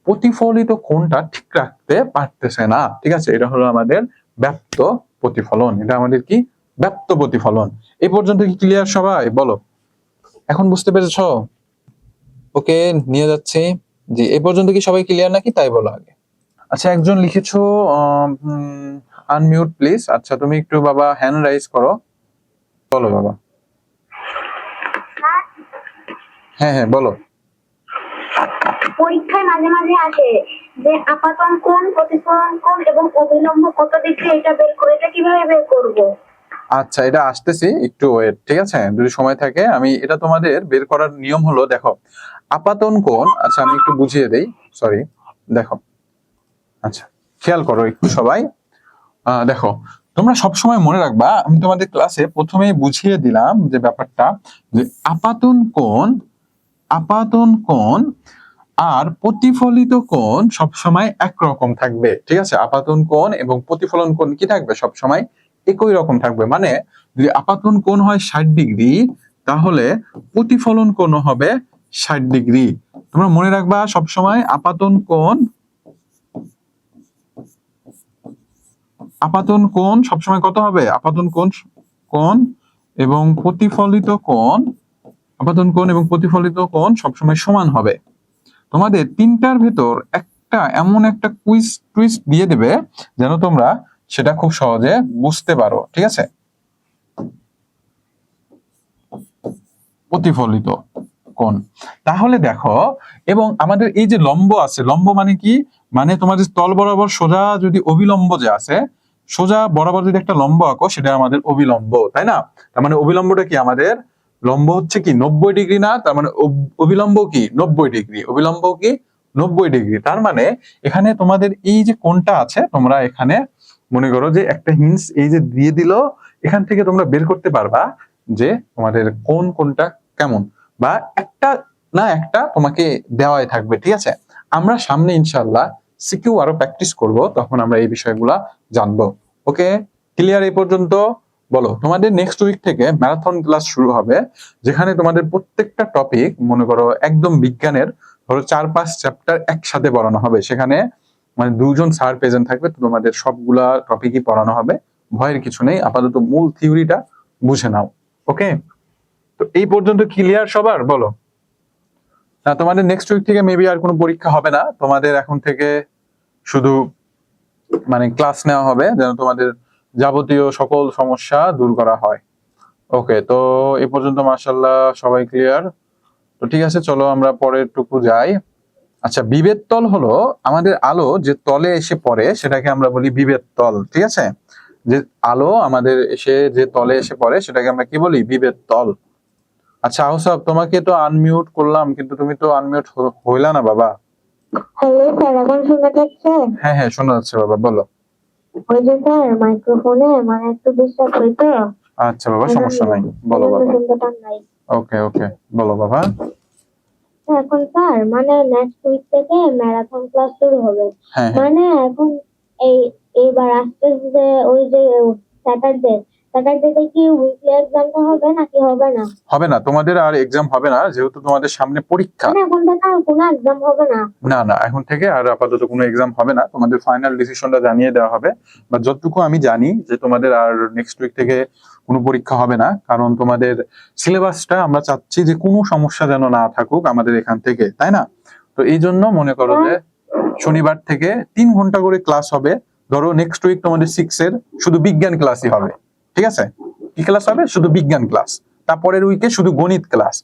প্রতিফলিত কোণটা ঠিক রাখতে পারতেছে না। ঠিক আছে, এটা হলো আমাদের ব্যাপ্ত প্রতিফলন। এটা আমাদের কি? ব্যাপ্ত প্রতিফলন। এই পর্যন্ত কি ক্লিয়ার সবাই? বলো, এখন বুঝতে পেরেছো? ওকে, নিয়ে যাচ্ছি। জি, এই পর্যন্ত কি সবাই ক্লিয়ার নাকি তাই বলো আগে। আচ্ছা, একজন লিখেছো আনমিউট প্লিজ। আচ্ছা, তুমি একটু বাবা হ্যান্ড রাইজ করো, বলো বাবা। হ্যাঁ হ্যাঁ, বলো। পরীক্ষায় মাঝে মাঝে আসে যে আপাতন কোণ, প্রতিফলন কোণ এবং অভিলম্ব কত ডিগ্রি, এটা বের করে, এটা কিভাবে বের করব? আচ্ছা, এটা আসতেছি, একটু ওয়েট। ঠিক আছে, যদি সময় থাকে আমি এটা তোমাদের বের করার নিয়ম হলো, দেখো আপাতন কোণ। আচ্ছা, আমি একটু বুঝিয়ে দেই, সরি। দেখো, আচ্ছা খেয়াল করো একটু সবাই। দেখো, তোমরা সবসময় মনে রাখবা, আমি তোমাদের ক্লাসে প্রথমেই বুঝিয়ে দিলাম যে ব্যাপারটা, যে আপাতন কোণ, আপাতন কোণ আর প্রতিফলিত কোণ সবসময় একরকম থাকবে। ঠিক আছে, আপাতন কোণ এবং প্রতিফলন কোণ কি থাকবে? সবসময় একই রকম থাকবে। মানে যদি আপাতন কোণ হয় 60 ডিগ্রি, তাহলে প্রতিফলন কোণ হবে 60°। তোমরা মনে রাখবা সবসময় আপাতন কোণ সবসময় কত হবে? আপাতন কোণ এবং প্রতিফলিত কোণ, আপাতন কোণ এবং প্রতিফলিত কোণ সবসময় সমান হবে। তোমাদের তিনটার ভেতর একটা এমন একটা টুইস্ট দিয়ে দেবে যেন তোমরা সেটা খুব সহজে বুঝতে পারো, ঠিক আছে? প্রতিফলিত কোণ, তাহলে দেখো, এবং আমাদের এই যে লম্ব আছে, লম্ব মানে কি? মানে তোমাদের তল বরাবর সোজা যদি অভিলম্ব যে আছে, সোজা বরাবর যদি একটা লম্ব আঁকো সেটা আমাদের অভিলম্ব, তাই না? তার মানে অভিলম্বটা কি আমাদের? লম্ব হচ্ছে কি 90° না? তার মানে অভিলম্ব কি 90°, অভিলম্ব কি 90°। তার মানে এখানে তোমাদের এই যে কোণটা আছে, তোমরা এখানে মনে করো যে একটা হিন্টস এই যে দিয়ে দিল, এখান থেকে তোমরা বের করতে পারবা যে তোমাদের কোনটা কেমন, বা একটা না একটা তোমাকে দেওয়াই থাকবে, ঠিক আছে? আমরা সামনে ইনশাআল্লাহ সিকিউ আরো প্র্যাকটিস করব, তখন আমরা এই বিষয়গুলা জানবো। ওকে, ক্লিয়ার এই পর্যন্ত? বলো, তোমাদের নেক্সট উইক থেকে ম্যারাথন ক্লাস শুরু হবে, যেখানে তোমাদের প্রত্যেকটা টপিক মনে করো একদম বিজ্ঞানের ধরো 4-5 চ্যাপ্টার একসাথে পড়ানো হবে। সেখানে মানে 2জন স্যার প্রেজেন্ট থাকবে, তো তোমাদের সবগুলা টপিকই পড়ানো হবে, ভয়ের কিছু নেই। আপাতত মূল থিওরিটা বুঝে নাও। ওকে, তো এই পর্যন্ত ক্লিয়ার সবার? বলো। না, তোমাদের নেক্সট উইক থেকে মেবি আর কোনো পরীক্ষা হবে না, তোমাদের এখন থেকে শুধু মানে ক্লাস নেওয়া হবে যেন তোমাদের যাবতীয় সকল সমস্যা দূর করা হয়। ওকে, তো এই পর্যন্ত মাশাআল্লাহ সবাই ক্লিয়ার। তো ঠিক আছে, চলো আমরা পরের টুকু যাই। আচ্ছা, বিভেদ তল হলো আমাদের আলো যে তলে এসে পড়ে সেটাকে আমরা বলি বিভেদ তল, ঠিক আছে? যে আলো আমাদের এসে যে তলে এসে পড়ে সেটাকে আমরা কি বলি? বিভেদ তল। আচ্ছা আহসাব, তোমাকে তো আনমিউট করলাম কিন্তু তুমি তো আনমিউট হইলা না বাবা। হ্যালো স্যার, এখন শোনা যাচ্ছে? হ্যাঁ হ্যাঁ, শোনা যাচ্ছে বাবা, বলো। ওই যে স্যার মাইক্রোফোনে মানে একটু ডিস্টার্ব হইতো। আচ্ছা বাবা, সমস্যা নাই, বলো বাবা। ওকে ওকে, বলো বাবা। এখন স্যার মানে নেক্সট উইক থেকে ম্যারাথন ক্লাস শুরু হবে। হ্যাঁ হ্যাঁ, মানে এখন এইবার আসতেছে ওই যে স্যাটারডে স্যাটারডে কি উইকলি এক্সামটা হবে নাকি হবে না? হবে না, তোমাদের আর এক্সাম হবে না, যেহেতু তোমাদের সামনে পরীক্ষা। মানে এখন থেকে আর কোনো এক্সাম হবে না? না না, এখন থেকে আর আপাতত কোনো এক্সাম হবে না, তোমাদের ফাইনাল ডিসিশনটা জানিয়ে দেওয়া হবে। বা যতটুকু আমি জানি যে তোমাদের আর নেক্সট উইক থেকে কোনো পরীক্ষা হবে না, কারণ তোমাদের সিলেবাসটা আমরা চাচ্ছি যে কোনো সমস্যা যেন না থাকুক আমাদের এখান থেকে, তাই না? তো এই জন্য মনে করো যে শনিবার থেকে 3 ঘন্টা করে ক্লাস হবে। ধরো নেক্সট উইক তোমাদের 6 এর শুধু বিজ্ঞান ক্লাসই হবে, ঠিক আছে? কি ক্লাস হবে? শুধু বিজ্ঞান ক্লাস। তারপরের উইকে শুধু গণিত ক্লাস,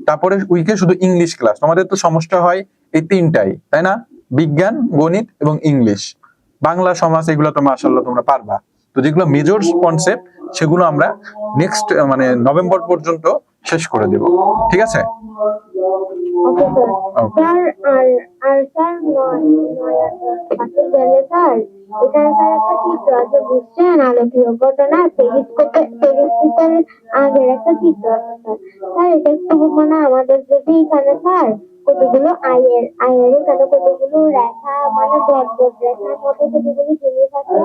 তারপরে উইকে শুধু ইংলিশ ক্লাস। তোমাদের তো সমস্যা হয় এই তিনটাই, তাই না? বিজ্ঞান, গণিত এবং ইংলিশ। বাংলা, সমাজ এগুলো তো মাশাআল্লাহ তোমরা পারবা। তো যেগুলো মেজর কনসেপ্ট সেগুলো আমরা নেক্সট মানে নভেম্বর পর্যন্ত শেষ করে দেব, ঠিক আছে? Okay sir. ওকে। স্যার আর স্যার পাশে গেলে স্যার এখানে স্যার একটা চিত্র আছে, বুঝছেন? আলোকীয় ঘটনা টেলিস্কোপের আগের একটা চিত্র আছে স্যার। স্যার এটা একটু মানে আমাদের যদি এখানে স্যার কতগুলো আয়ের এখানে কতগুলো রেখা মানে ডট ডট রেখার মধ্যে কতগুলো জিনিস আছে,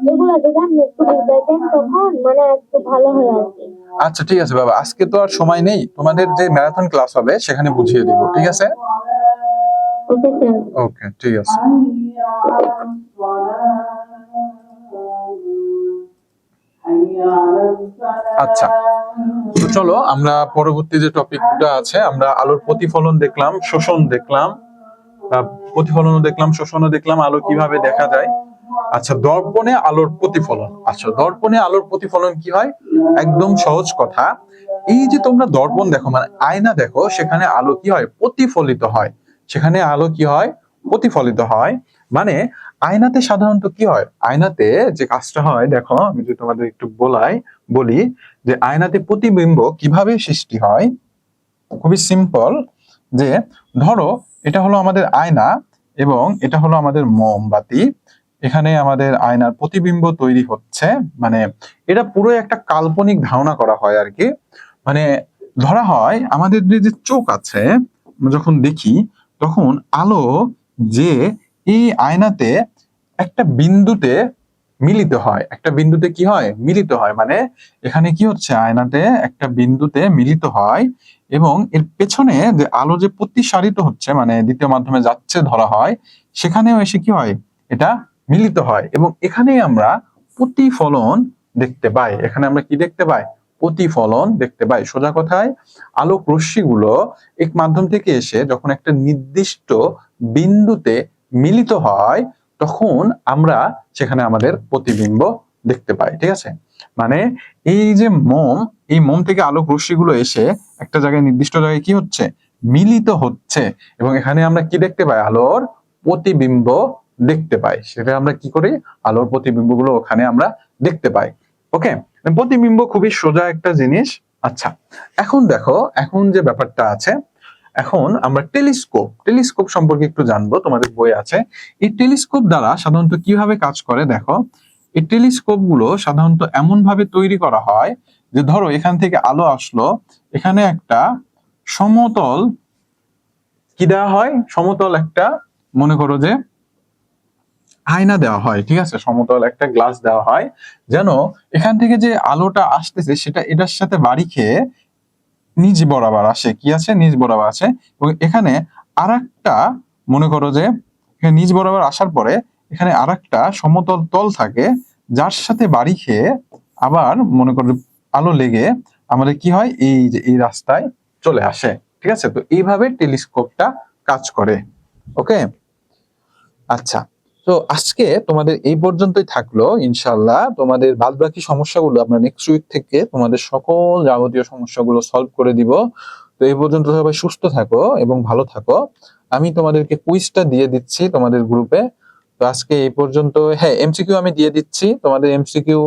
এগুলো যদি আপনি একটু বুঝাইতেন তখন মানে একটু ভালো হয় আর কি। আচ্ছা ঠিক আছে বাবা, আজকে তো আর সময় নেই, তোমাদের যে ম্যারাথন ক্লাস হবে সেখানে বুঝিয়ে দেব, ঠিক আছে? Okay sir. ওকে, ঠিক আছে। আচ্ছা, তো চলো আমরা পরবর্তী যে টপিকটা আছে, আমরা আলোর প্রতিফলন দেখলাম, শোষণ দেখলাম, প্রতিফলনও দেখলাম, শোষণও দেখলাম, আলো কিভাবে দেখা যায়। আচ্ছা, দর্পণে আলোর প্রতিফলন। আচ্ছা, দর্পণে আলোর প্রতিফলন কি হয়? একদম সহজ কথা। এই যে তোমরা দর্পণ দেখো মানে আয়না দেখো, সেখানে আলো কি হয়? প্রতিফলিত হয়। সেখানে আলো কি হয়? প্রতিফলিত হয়। মানে আয়নাতে সাধারণত কি হয়? আয়নাতে যে কাজটা হয় দেখো, আমি যদি তোমাদের একটু বলি যে আয়নাতে প্রতিবিম্ব কিভাবে সৃষ্টি হয়। খুবই সিম্পল, যে ধরো এটা হলো আমাদের আয়না এবং এটা হলো আমাদের মোমবাতি। এখানে আমাদের আয়নার প্রতিবিম্ব তৈরি হচ্ছে, মানে এটা পুরো একটা কাল্পনিক ধারণা করা হয় আর কি। মানে ধরা হয় আমাদের যে চোখ আছে, আমরা যখন দেখি তখন আলো যে এই আয়নাতে একটা বিন্দুতে মিলিত হয়, একটা বিন্দুতে কি হয়, মিলিত হয়। মানে এখানে কি হচ্ছে, আয়নাতে একটা বিন্দুতে মিলিত হয় এবং এর পেছনে যে আলো যে প্রতিসারিত হচ্ছে, মানে দ্বিতীয় মাধ্যমে যাচ্ছে ধরা হয়, সেখানেও এসে কি হয়, এটা মিলিত হয় এবং এখানেই আমরা প্রতিফলন দেখতে পাই। এখানে আমরা কি দেখতে পাই, প্রতিফলন দেখতে পাই। সোজা কথায় আলোক রশ্মিগুলো এক মাধ্যম থেকে এসে যখন একটা নির্দিষ্ট বিন্দুতে মিলিত হয়, তখন আমরা সেখানে আমাদের প্রতিবিম্ব দেখতে পাই। ঠিক আছে, মানে এই যে মোম, এই মোম থেকে আলোক রশ্মিগুলো এসে একটা জায়গায়, নির্দিষ্ট জায়গায় কি হচ্ছে, মিলিত হচ্ছে এবং এখানে আমরা কি দেখতে পাই, আলোর প্রতিবিম্ব দেখতে পাই। সেটা আমরা কি করি, আলোর প্রতিবিম্বগুলো ওখানে আমরা দেখতে পাই। ওকে, প্রতিবিম্ব খুবই সোজা একটা জিনিস। আচ্ছা, এখন দেখো, এখন যে ব্যাপারটা আছে, এখন আমরা টেলিস্কোপ সম্পর্কে একটু জানবো। তোমাদের বই আছে। এই টেলিস্কোপ দ্বারা সাধারণত কিভাবে কাজ করে দেখো। এই টেলিস্কোপ গুলো সাধারণত এমন ভাবে তৈরি করা হয় যে, ধরো এখান থেকে আলো আসলো, এখানে একটা সমতল কি দেওয়া হয়, সমতল একটা, মনে করো যে আয়না দেওয়া হয়। ঠিক আছে, সমতল একটা গ্লাস দেওয়া হয়, যেন এখান থেকে যে আলোটা আসতেছে সেটা এটার সাথে বাড়ি খেয়ে নিচ বরাবর আসে। কি আছে, নিচ বরাবর আসে এবং এখানে আরেকটা, মনে করো যে এখানে নিচ বরাবর আসার পরে এখানে আরেকটা সমতল তল থাকে, যার সাথে বাড়ি খেয়ে আবার মনে করো আলো লেগে আমাদের কি হয়, এই যে এই রাস্তায় চলে আসে। ঠিক আছে, তো এইভাবে টেলিস্কোপটা কাজ করে। ওকে, আচ্ছা, তো আজকে তোমাদের এই পর্যন্তই থাকলো। ইনশাল্লাহ তোমাদের বাদবাকি সমস্যাগুলো আমরা নেক্সট উইক থেকে তোমাদের সকল যাবতীয় সমস্যাগুলো সলভ করে দিব। তো এই পর্যন্ত সবাই সুস্থ থাকো এবং ভালো থাকো। আমি তোমাদেরকে কুইজটা দিয়ে দিচ্ছি তোমাদের গ্রুপে। তো আজকে এই পর্যন্ত। হ্যাঁ, এমসিকিউ আমি দিয়ে দিচ্ছি, তোমাদের এমসিকিউ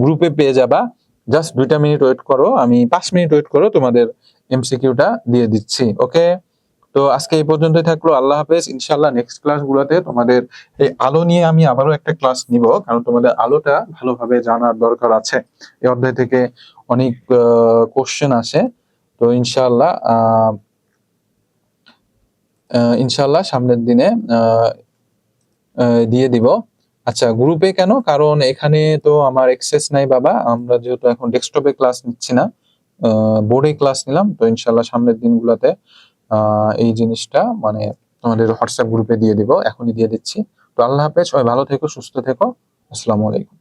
গ্রুপে পেয়ে যাবা। জাস্ট 2 মিনিট ওয়েট করো, আমি 5 মিনিট ওয়েট করো, তোমাদের এমসিকিউটা দিয়ে দিচ্ছি। ওকে, তো আজকে এই পর্যন্তই থাকলো। আল্লাহ হাফেজ। ইনশাআল্লাহ নেক্সট ক্লাসগুলোতে তোমাদের এই আলো নিয়ে আমি আবারও একটা ক্লাস নিব, কারণ তোমাদের আলোটা ভালোভাবে জানার দরকার আছে। এই অধ্যায় থেকে অনেক কোশ্চেন আসে। তো ইনশাআল্লাহ সামনের দিনে দিয়ে দিব। আচ্ছা, গ্রুপে কেন, কারণ এখানে তো আমার অ্যাক্সেস নাই বাবা। আমরা যেহেতু এখন ডেস্কটপে ক্লাস নিচ্ছি না, বোর্ডে ক্লাস নিলাম। তো ইনশাআল্লাহ সামনের দিনগুলোতে এই জিনিসটা মানে তোমাদের হোয়াটসঅ্যাপ গ্রুপে দিয়ে দিব, এখনই দিয়ে দিচ্ছি। তো আল্লাহ হাফেজ, সবাই ভালো থেকো, সুস্থ থেকো। আসসালামু আলাইকুম।